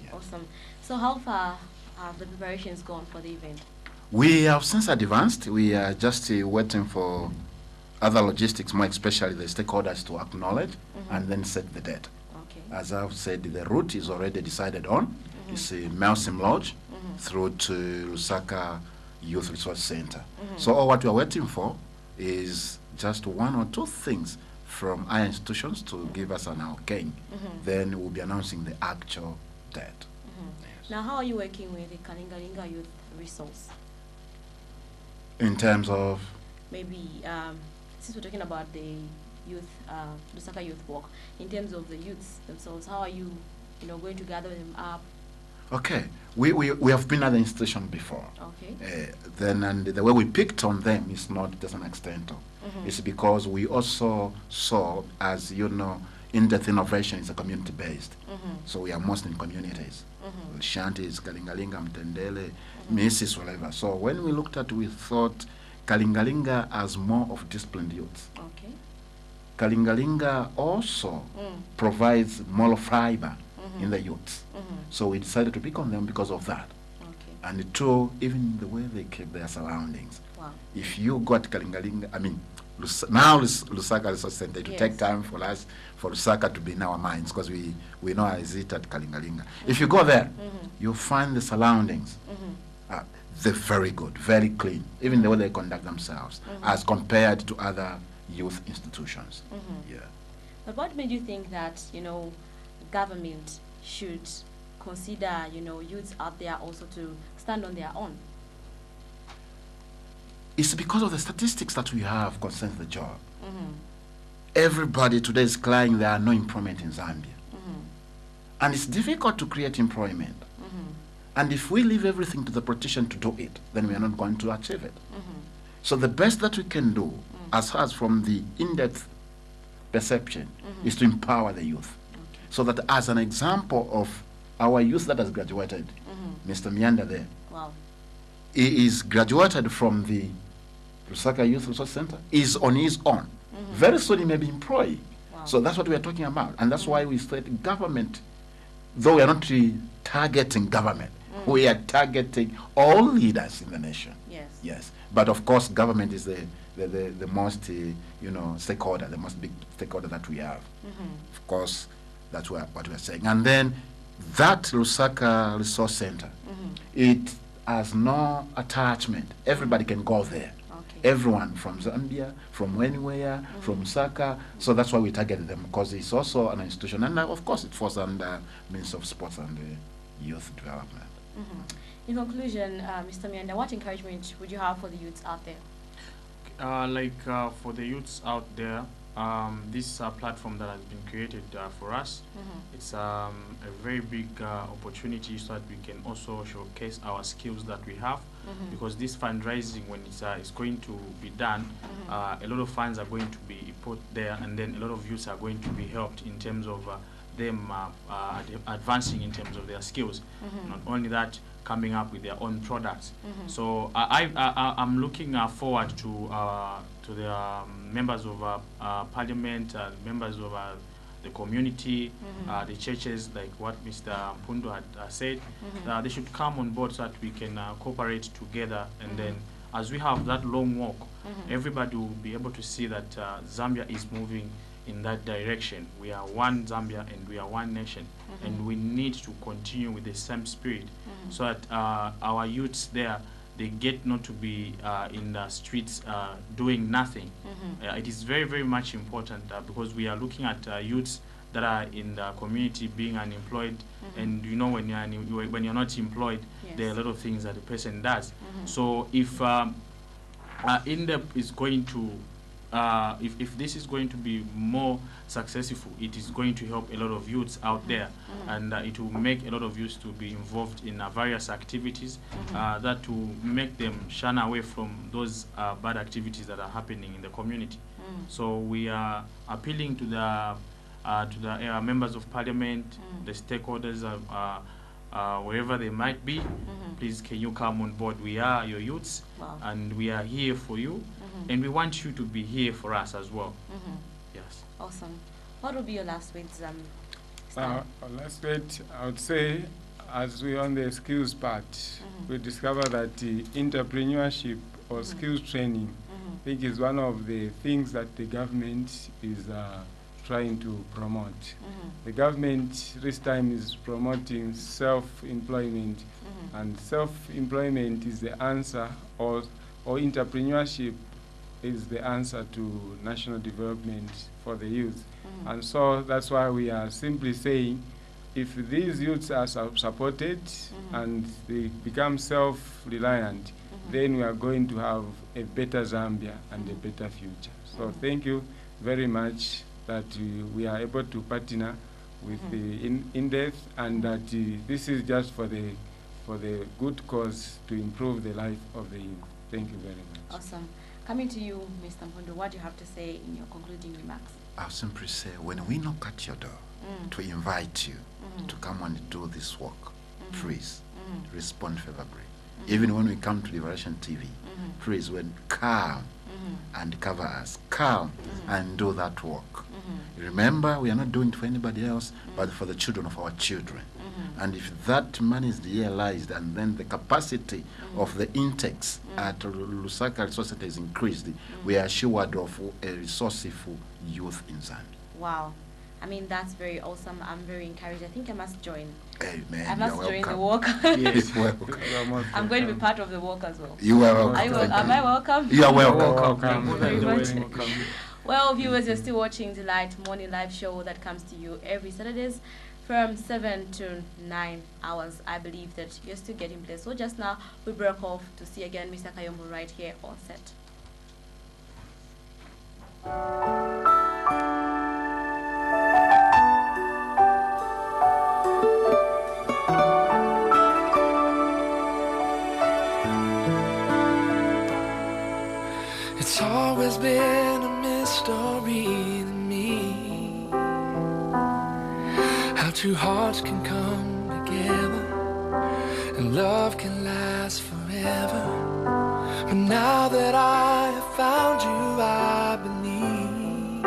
H: Yeah.
G: Awesome. So how far have the preparations gone for the event?
H: We have since advanced. We are just waiting for other logistics, more especially the stakeholders, to acknowledge and then set the date.
G: Okay.
H: As I've said, the route is already decided on. It's a Melsim Lodge through to Lusaka Youth Resource Center. So all what we are waiting for is just one or two things from our institutions to give us an okay. Then we'll be announcing the actual date. Yes.
G: Now, how are you working with the Kalingalinga Youth Resource?
H: In terms of?
G: Maybe, since we're talking about the youth, Lusaka Youth Walk, in terms of the youths themselves, how are you, going to gather them up?
H: Okay, we have been at the institution before.
G: Okay.
H: And the way we picked on them is not just an extent of. It's because we also saw, as you know, in-depth innovation is a community-based. So we are most in communities. Shanties, Kalingalinga, Mtendele, Mrs. whatever. So when we looked at, we thought Kalingalinga as more of disciplined youth.
G: Okay.
H: Kalingalinga also provides moral fiber in the youth. So we decided to pick on them because of that.
G: Okay.
H: And two, even the way they keep their surroundings.
G: Wow.
H: If you got Kalingalinga, now Lusaka Resource Center, it will take time for us, for Lusaka to be in our minds, because we know as it at Kalingalinga. If you go there, you'll find the surroundings. They're very good, very clean, even the way they conduct themselves, as compared to other youth institutions. Yeah.
G: But what made you think that, government should consider, youths out there also to stand on their own?
H: It's because of the statistics that we have concerning the job. Everybody today is crying there are no employment in Zambia. And it's difficult to create employment. And if we leave everything to the politician to do it, then we are not going to achieve it. So the best that we can do, as far as from the in-depth perception, is to empower the youth. So that as an example of our youth that has graduated, Mr. Mianda there,
G: wow.
H: He is graduated from the Lusaka Youth Resource Center, is on his own. Very soon he may be employed.
G: Wow.
H: So that's what we are talking about. And that's why we said government, though we are not targeting government, we are targeting all leaders in the nation.
G: Yes.
H: Yes. But of course, government is the most, stakeholder, the most big stakeholder that we have. Of course, that's what we are saying. And then that Lusaka Resource Center, it has no attachment. Everybody can go there.
G: Okay.
H: Everyone from Zambia, from anywhere, from Lusaka. So that's why we targeted them, because it's also an institution. And of course, it falls under Ministry of Sports and Youth Development.
G: In conclusion, Mr. Mianda, what encouragement would you have for the youths out there?
I: For the youths out there, this platform that has been created for us, it's a very big opportunity so that we can also showcase our skills that we have, because this fundraising, when it's going to be done, a lot of funds are going to be put there, and then a lot of youths are going to be helped in terms of them advancing in terms of their skills. Not only that, coming up with their own products. So I'm looking forward to the members of parliament, members of the community, the churches, like what Mr. Mpundo had said. They should come on board so that we can cooperate together, and then as we have that long walk, everybody will be able to see that Zambia is moving in that direction. We are one Zambia and we are one nation, and we need to continue with the same spirit, so that our youths there, they get not to be in the streets doing nothing. It is very, very much important because we are looking at youths that are in the community being unemployed, and you know, when you're not employed, there are a lot of things that the person does. So if INDEP is going to if this is going to be more successful, it is going to help a lot of youths out there, and it will make a lot of youths to be involved in various activities that will make them shun away from those bad activities that are happening in the community. So we are appealing to the members of parliament, the stakeholders, wherever they might be. Please, can you come on board? We are your youths, and we are here for you, and we want you to be here for us as well. Yes.
G: Awesome. What will be your last words?
J: Our last word, I would say, as we're on the skills part, we discover that entrepreneurship or skills training, I think, is one of the things that the government is trying to promote. The government this time is promoting self-employment, and self-employment is the answer, or entrepreneurship is the answer to national development for the youth. And so that's why we are simply saying, if these youths are supported and they become self-reliant, then we are going to have a better Zambia and a better future. So thank you very much that we are able to partner with the INDEP, and that this is just for the good cause to improve the life of the youth. Thank you very much.
G: Awesome. Coming to you, Mr. Mpondo, what do you have to say in your concluding remarks?
H: I'll simply say, when we knock at your door to invite you to come and do this work, please respond favorably. Even when we come to Liberation TV, please, come and cover us. Come and do that work. Remember, we are not doing it for anybody else, but for the children of our children. And if that money is realized, and then the capacity of the intakes at Lusaka Resource Center is increased, we are assured of a resourceful youth in Zambia.
G: Wow. I mean, that's very awesome. I'm very encouraged. I think I must join.
H: Amen.
G: I must join the walk.
H: Yes.
G: I'm going to be part of the walk as well.
H: You are welcome.
G: Am I welcome?
H: You are welcome.
G: Thank you very much. Well, viewers, you're still watching Delight Morning Live Show that comes to you every Saturdays from 7 to 9 hours. I believe that you're still getting blessed. So just now, we broke off to see again Mr. Kayombo right here on set.
E: It's always been a mystery to me how two hearts can come together and love can last forever. But now that I have found you, I believe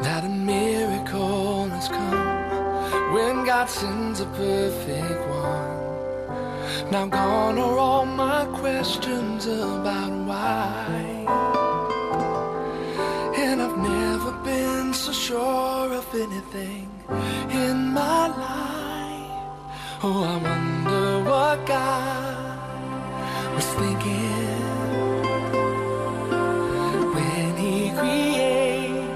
E: that a miracle has come when God sends a perfect one. Now gone are all my questions about why, and I've never been so sure of anything in my life. Oh, I wonder what God was thinking when He created you.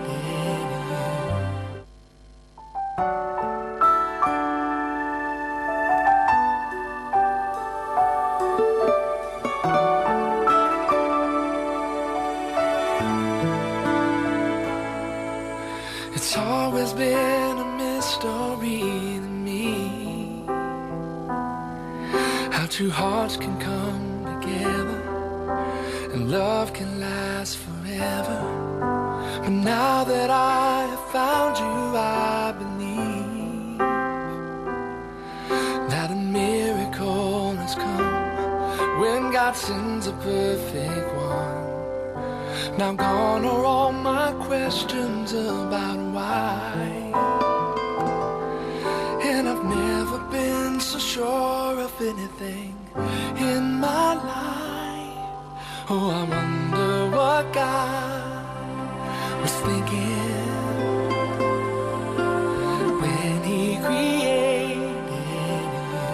E: It's always been a mystery to me how two hearts can come together and love can last forever. But now that I have found you, I believe that a miracle has come when God sends a perfect one. Now gone are all my questions about why, and I've never been so sure of anything in my life. Oh, I wonder what God was thinking when he created you.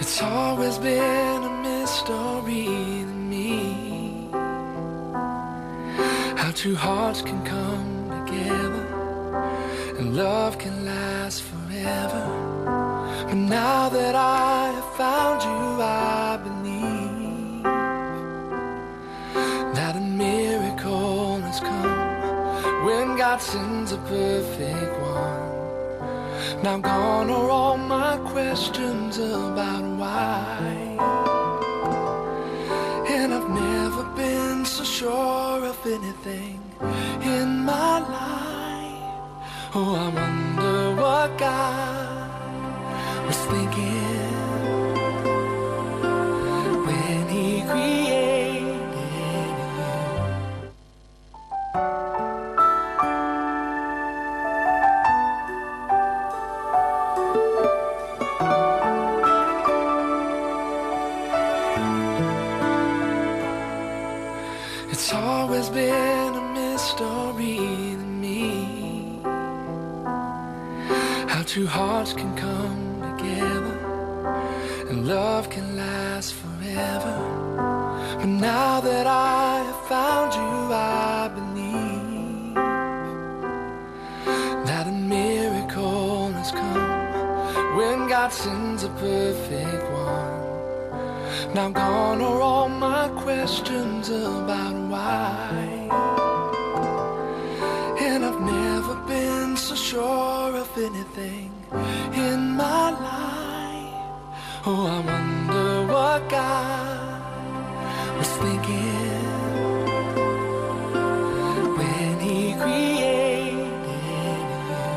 E: It's always been a mystery to me how two hearts can come together and love can last forever. But now that I have found you, I believe that a miracle has come when God sends a perfect one. Now gone are all my questions about why, and I've never been so sure of anything in my life. Oh, I wonder what God was thinking when he created you. It's always been a mystery to me how two hearts can come together and love can last forever. But now that I have found you, I believe that a miracle has come when God sends a perfect one. Now gone are all my questions about why, and I've never been so sure of anything in my life. Oh, I wonder what God was thinking when he created you.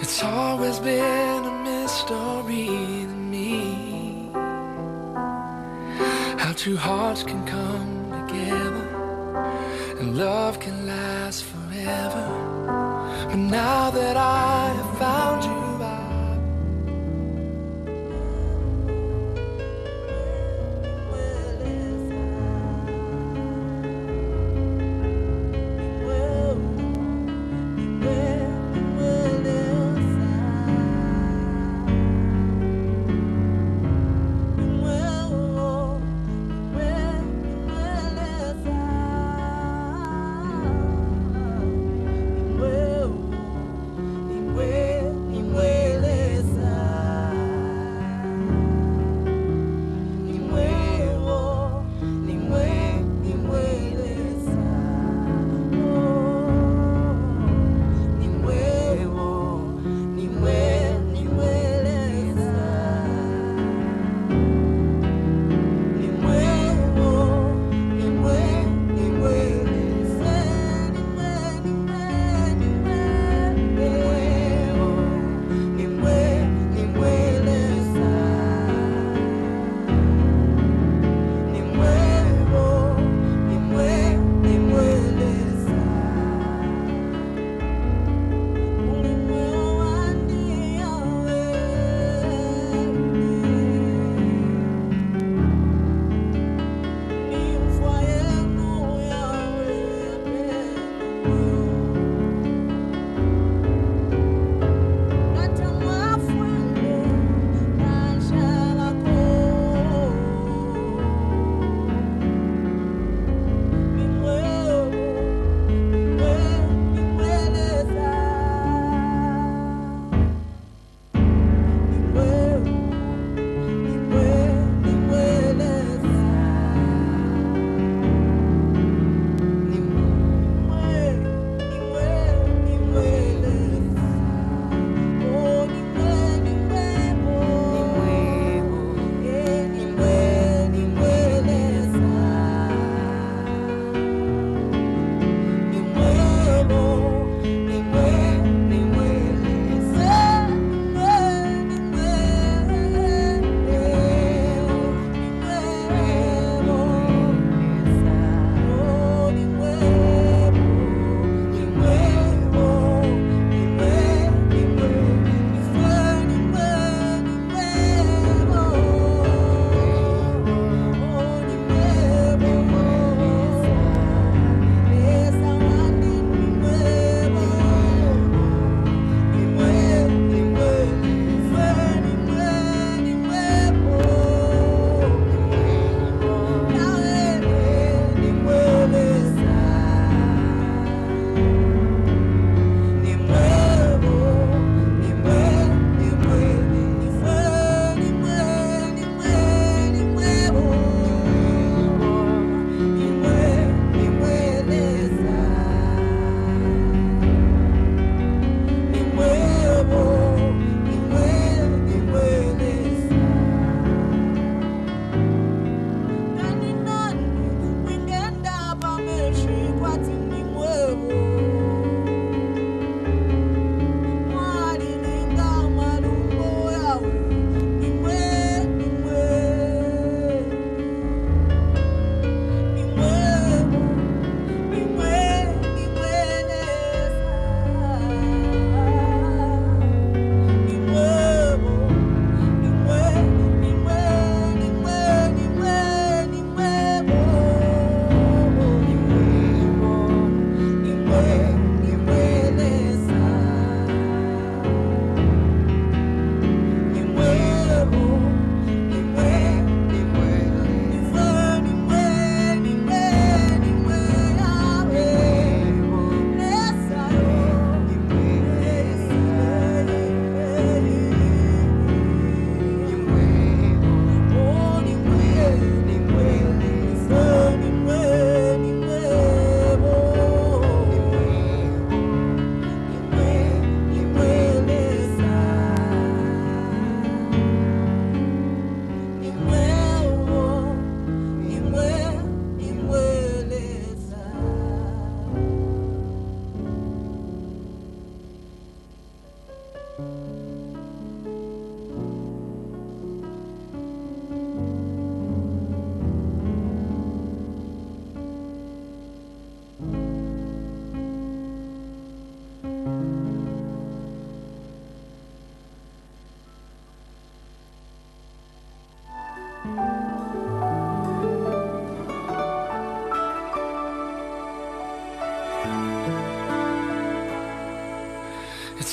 E: It's always been a mystery to me how two hearts can come together and love can last forever. But now that I have found you,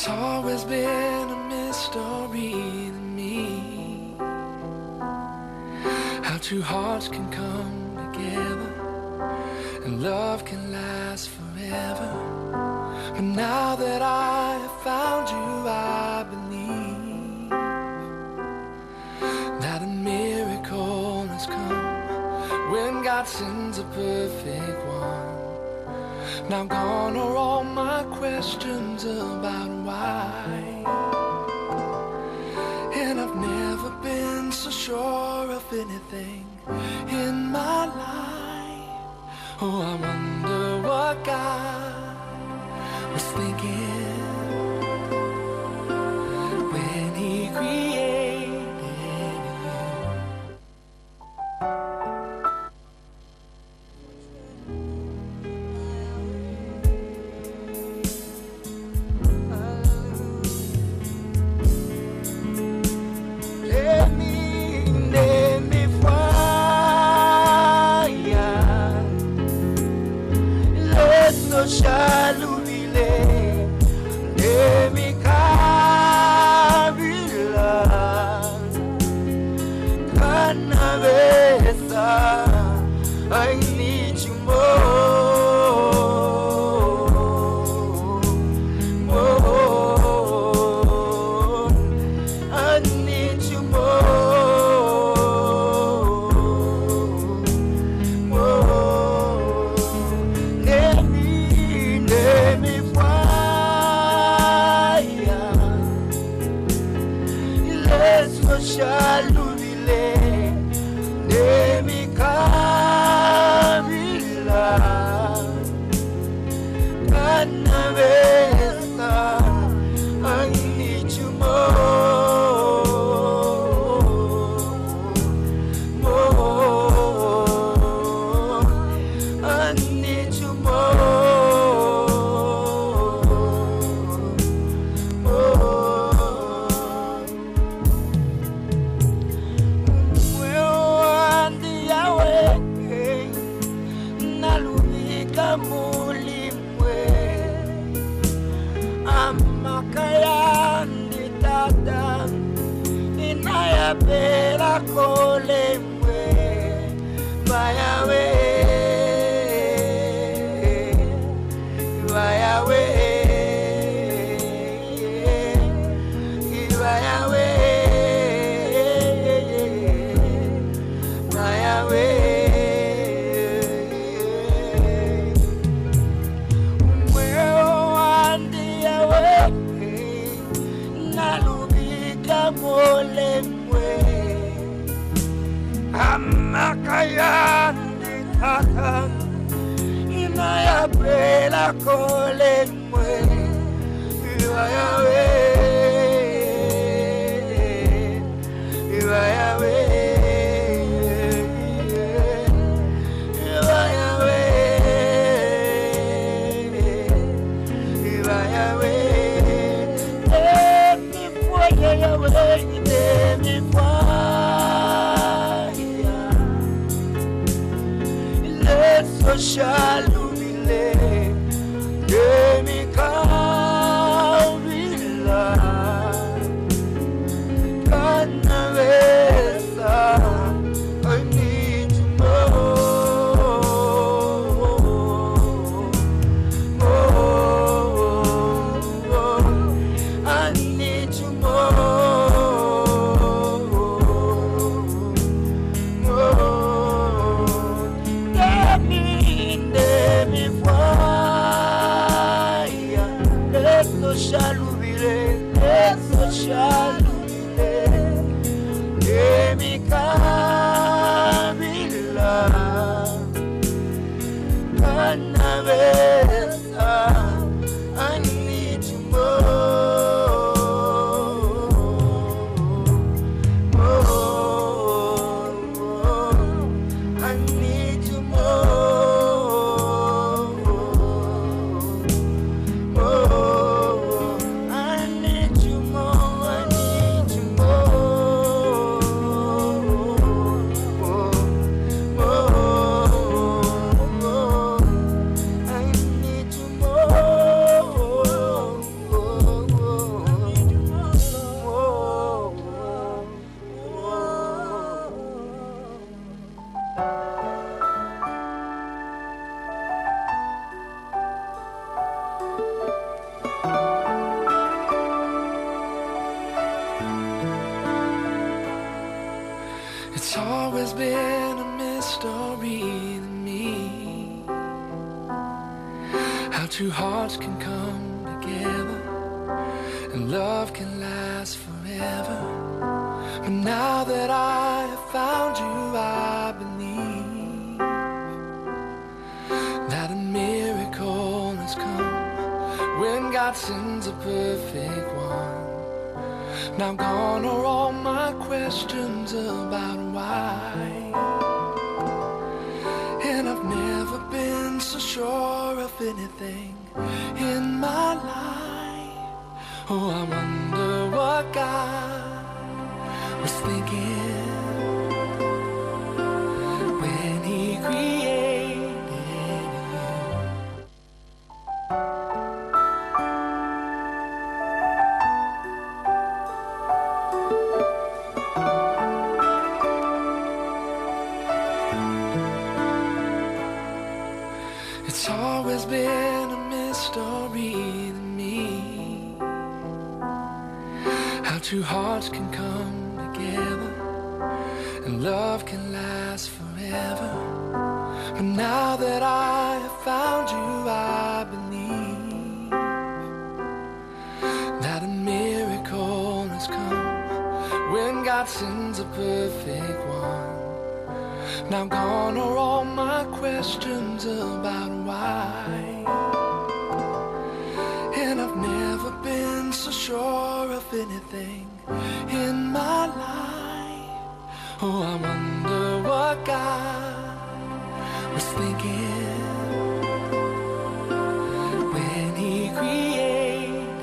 E: It's always been a mystery to me how two hearts can come together and love can last forever. But now that I have found you, I believe that a miracle has come when God sends a perfect one. Now gone are all my questions about why, and I've never been so sure of anything in my life. Oh, I wonder what God was thinking when He created you.
F: Shalubile demikabila kanabesa. I need you more. I need you Shalubile demikabila kanabesa. I need you more. I need you mulimwe amakayandi tata inayapela kolemwe bayawe bayawe bayawe bayawe. Molemwe amakayandi tata inayapela kolemwe iwayawe iwayawe iwayawe iwayawe. Shalubile demikabila kanabesa. I need you more. I need you Shalubile, shalubile, demikabila kanabesa. I need you more. I need you I
E: how two hearts can come together and love can last forever. But now that I have found you, I believe that a miracle has come when God sends a perfect one. Now gone are all my questions about why, and I've never been so sure of anything in my life. Oh, I wonder what God was thinking when He created you. It's always been a mystery to me how two hearts can come together and love can last forever. But now that I have found you, I believe that a miracle has come when God sends a perfect one. Now gone are all my questions about why, and I've never been so sure of anything in my life. Oh, I wonder what God was thinking when He created you.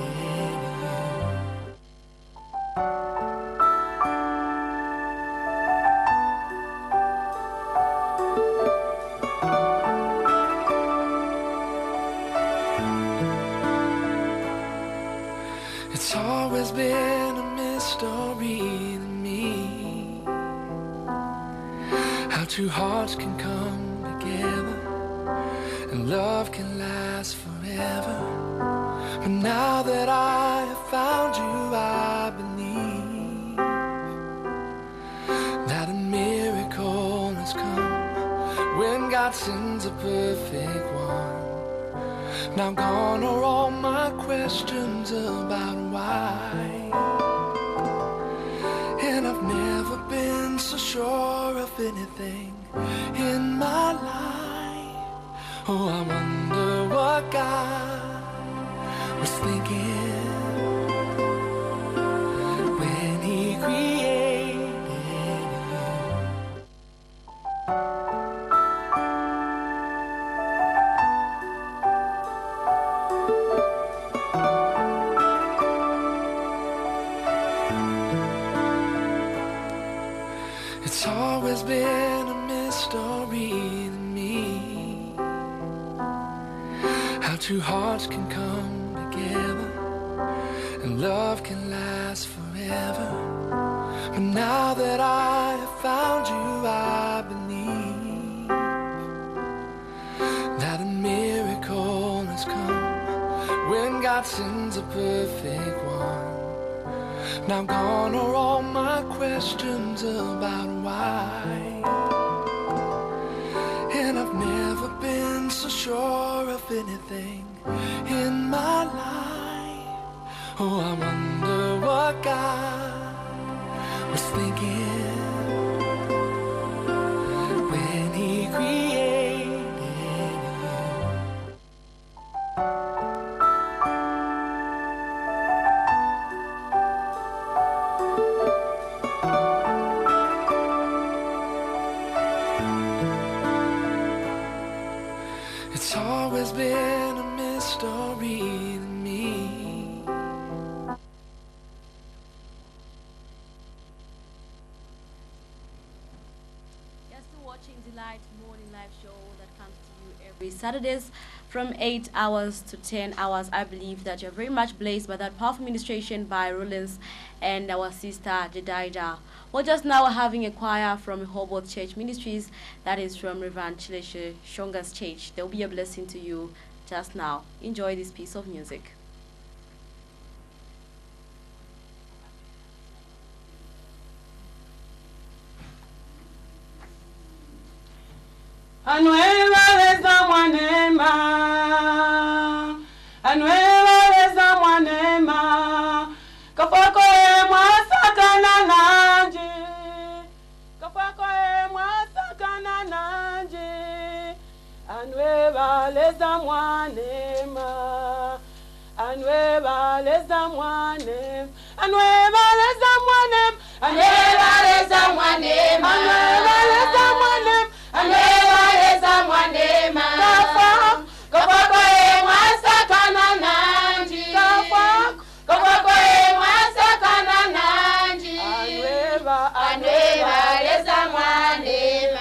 E: It's always been a mystery to me how two hearts can come together and love can last forever. But now that I have found you, I believe that a miracle has come when God sends a perfect one. Now gone are all my questions about why, and I've never been so sure of anything in my life. Oh, I wonder what God was thinking when He created you. It's always been a mystery to me how two hearts can come together and love can last forever. But now that I have found you, I believe that a miracle has come when God sends a perfect one. Now gone are all my questions about why, and I've never been so sure of anything in my life. Oh, I wonder what God was thinking when He created you. It's always been a mystery to me.
G: You're still watching Delight Morning Live Show that comes to you every Saturdays from 8 hours to 10 hours. I believe that you're very much blessed by that powerful ministration by Rollins and our sister Jedida. We're just now having a choir from Hobart Church Ministries, that is from Reverend Chileshe Shonga's Church. They'll be a blessing to you just now. Enjoy this piece of music.
K: Anueva de esa manema. kafako e mwasakana nanji kafako e mwasakana nanji anwe baleza mwanema anwe baleza mwanem anwe baleza mwanem anwe baleza mwanem anwe baleza mwanem anwe baleza mwanem kafako e mwasakana nanji kafako e mwasakana nanji anwe baleza mwanem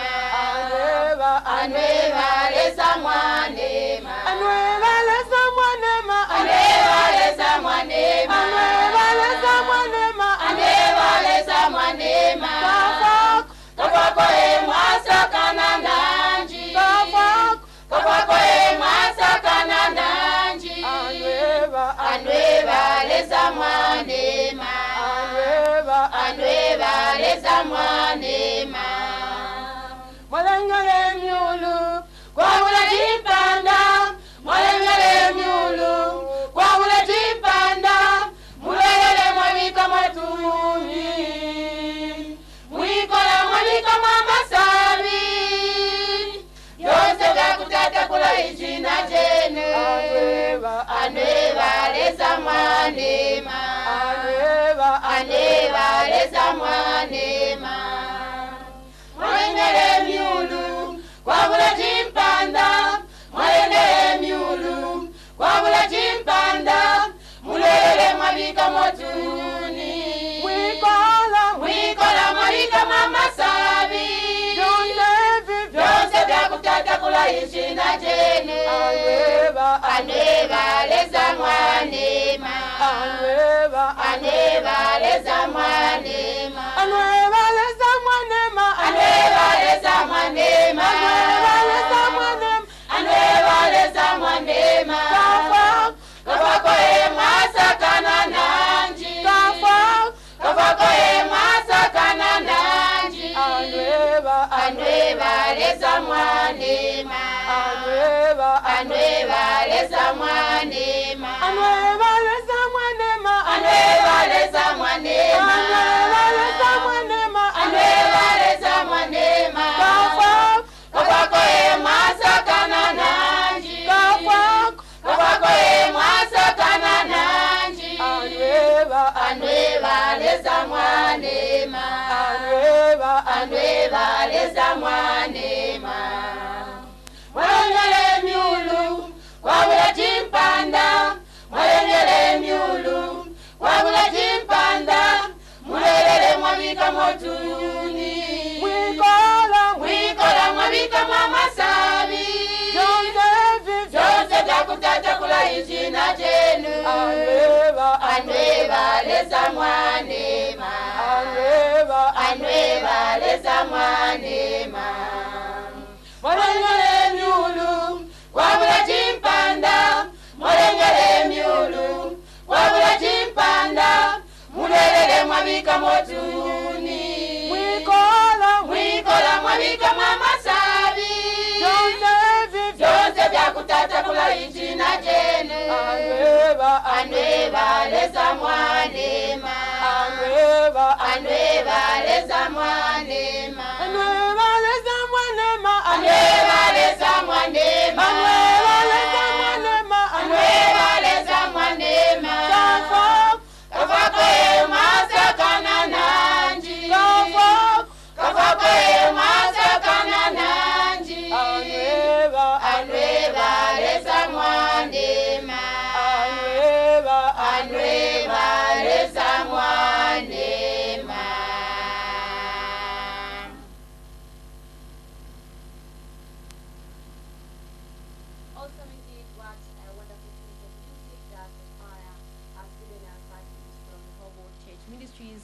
K: anwe baleza mwanem anwe baleza mwanem anwe baleza mwanem anwe baleza mwanem anwe baleza mwanem kafako e mwasakana nanji kafako e mwasakana nanji anwe baleza mwanem anwe baleza mwanem Mwalengele myulu kwa ule jipanda Mwalengele myulu kwa ule jipanda Mulele mwabika matuni Mwikola mwabika mamasabi Yose vya kutata kula ijina jene Anwe baleza mwanema Anwe baleza mwanema Mwalengele myulu kwa bula jimpanda Mwalengele myulu kwa bula jimpanda Mulele mwabika motuni Mwikola mwabika mamasabi Vyonse vya kutata kula ishina jene Anwe baleza mwanema Anwe baleza mwanema Anwe baleza mwanema Anwe baleza mwanema Anwe baleza mwanema kafako e mwasakana nanji kafako e mwasakana nanji anwe baleza mwanema anwe baleza mwanema anwe baleza mwanema anwe baleza mwanema anwe baleza mwanema kafako e mwasakana nanji kafako e mwasakana nanji anwe baleza mwanema anwe baleza mwanema Mwalengele myulu kwa bula jimpanda Mwalengele myulu kwa bula jimpanda Mulele mwabika motuni Mwikola mwabika mamasabi Vyonse vya kutata kula ijina jenu Anwe baleza mwanema Anwe baleza mwanema Mwalengele myulu kwa bula jimpanda Mwalengele myulu kwa bula jimpanda Mulele mwabika motuni Mwikola mwabika mamasabi Vyonse vya kutata kula ijina jene Anwe baleza mwanema Anwe baleza mwanema Anwe baleza mwanema Anwe baleza mwanema Anwe baleza mwanema kafako e mwasakana nanji kafako e mwasakana nanji anwe baleza mwanema anwe baleza mwanema
G: Awesome indeed, what a wonderful piece of music that the choir has given us that is from the Hobo Church Ministries.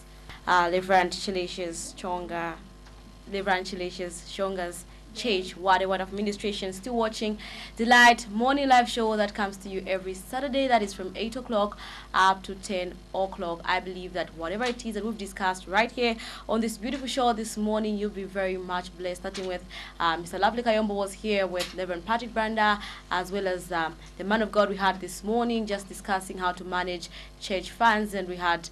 G: Reverend Chilicious Chonga's Church. What a word of administration. Still watching Delight Morning Live Show that comes to you every Saturday. That is from 8 o'clock up to 10 o'clock. I believe that whatever it is that we've discussed right here on this beautiful show this morning, you'll be very much blessed. Starting with Mr. Lovely Kayombo was here with Reverend Patrick Branda, as well as the man of God we had this morning, just discussing how to manage church funds. And we had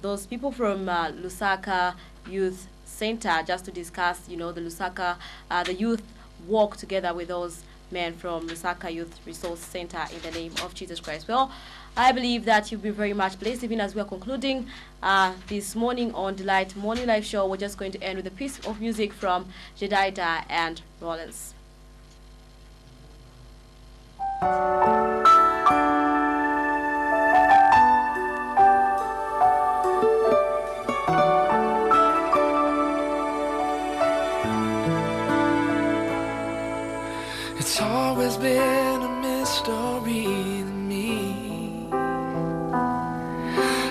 G: those people from Lusaka Youth Center just to discuss, the Lusaka, the youth walk together with those men from Lusaka Youth Resource Center in the name of Jesus Christ. Well, I believe that you'll be very much blessed. Even as we are concluding this morning on Delight Morning Live Show, we're just going to end with a piece of music from Jedida and Rollins.
E: It's always been a mystery to me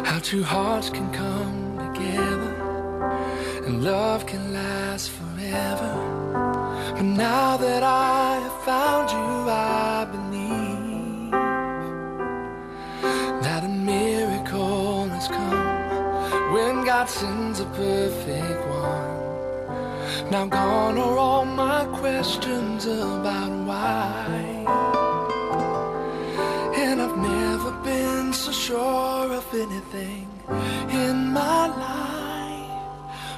E: how two hearts can come together and love can last forever. But now that I have found you, I believe that a miracle has come when God sends a perfect one. Now gone are all my questions about why, and I've never been so sure of anything in my life.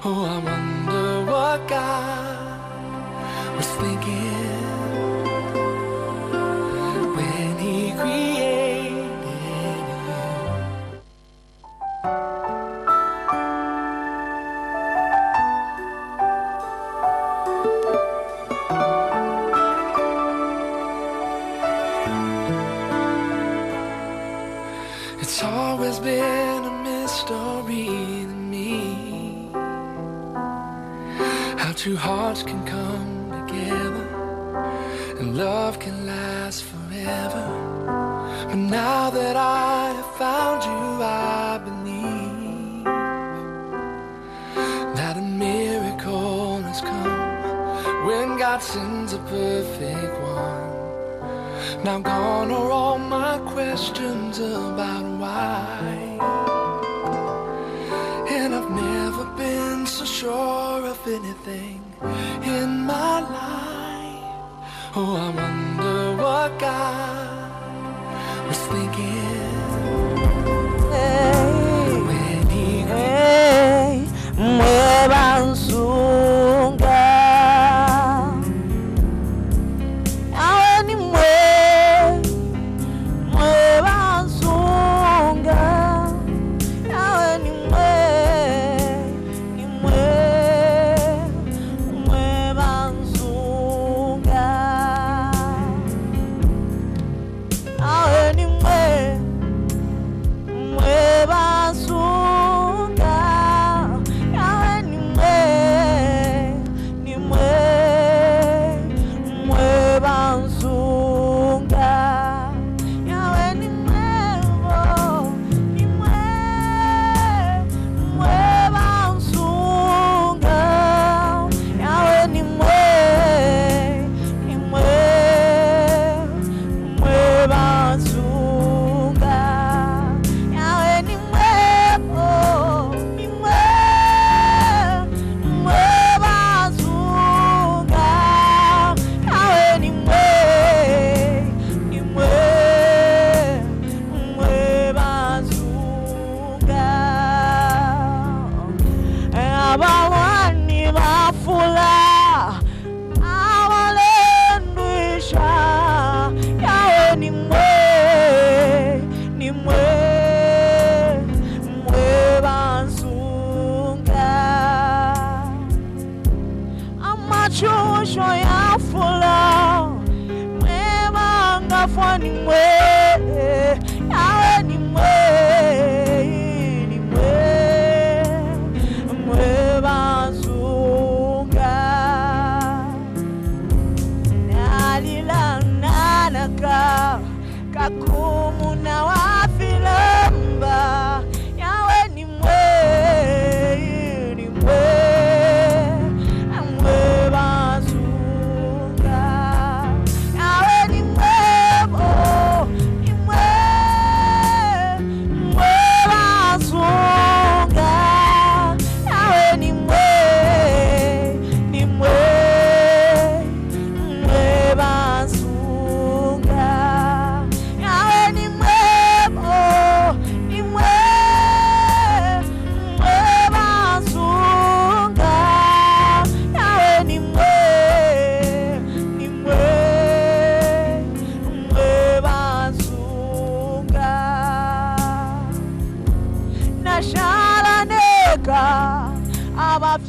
E: Oh, I wonder what God was thinking when He created you. It's always been a mystery to me how two hearts can come together and love can last forever. But now that I have found you, I believe that a miracle has come when God sends a perfect one. Now gone are all my questions about why, and I've never been so sure of anything in my life. Oh, I wonder what God was thinking when He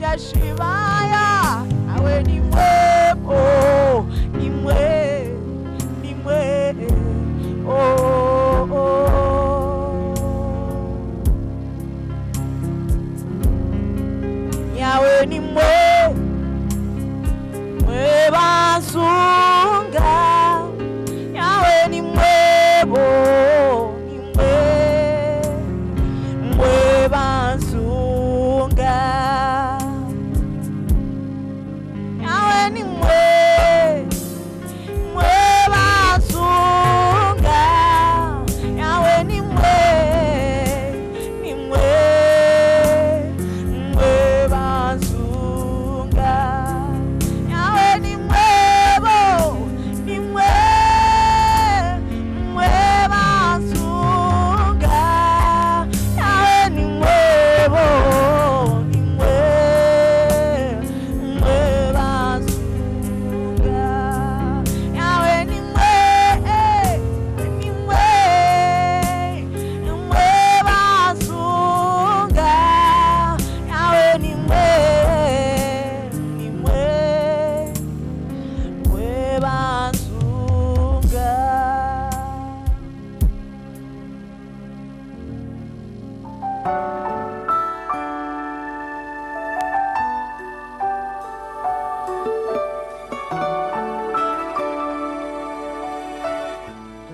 F: cha shibaya awe ni mwepo ni mwe oh, oh. Yawe ni mwe basunga Yawe ni mwebo ni mwe basunga Yawe ni mwe basunga Yawe ni mwe basunga Yawe ni mwebo ni mwe basunga Yawe ni mwebo ni mwe basunga Yawe ni mwe basunga Yawe ni mwe basunga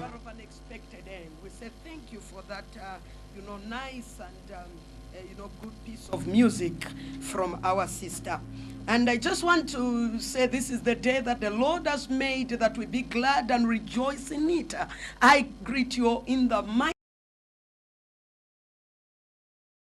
L: Of an expected end. We say thank you for that, nice and good piece of music from our sister. And I just want to say this is the day that the Lord has made, that we be glad and rejoice in it. I greet you all in the mighty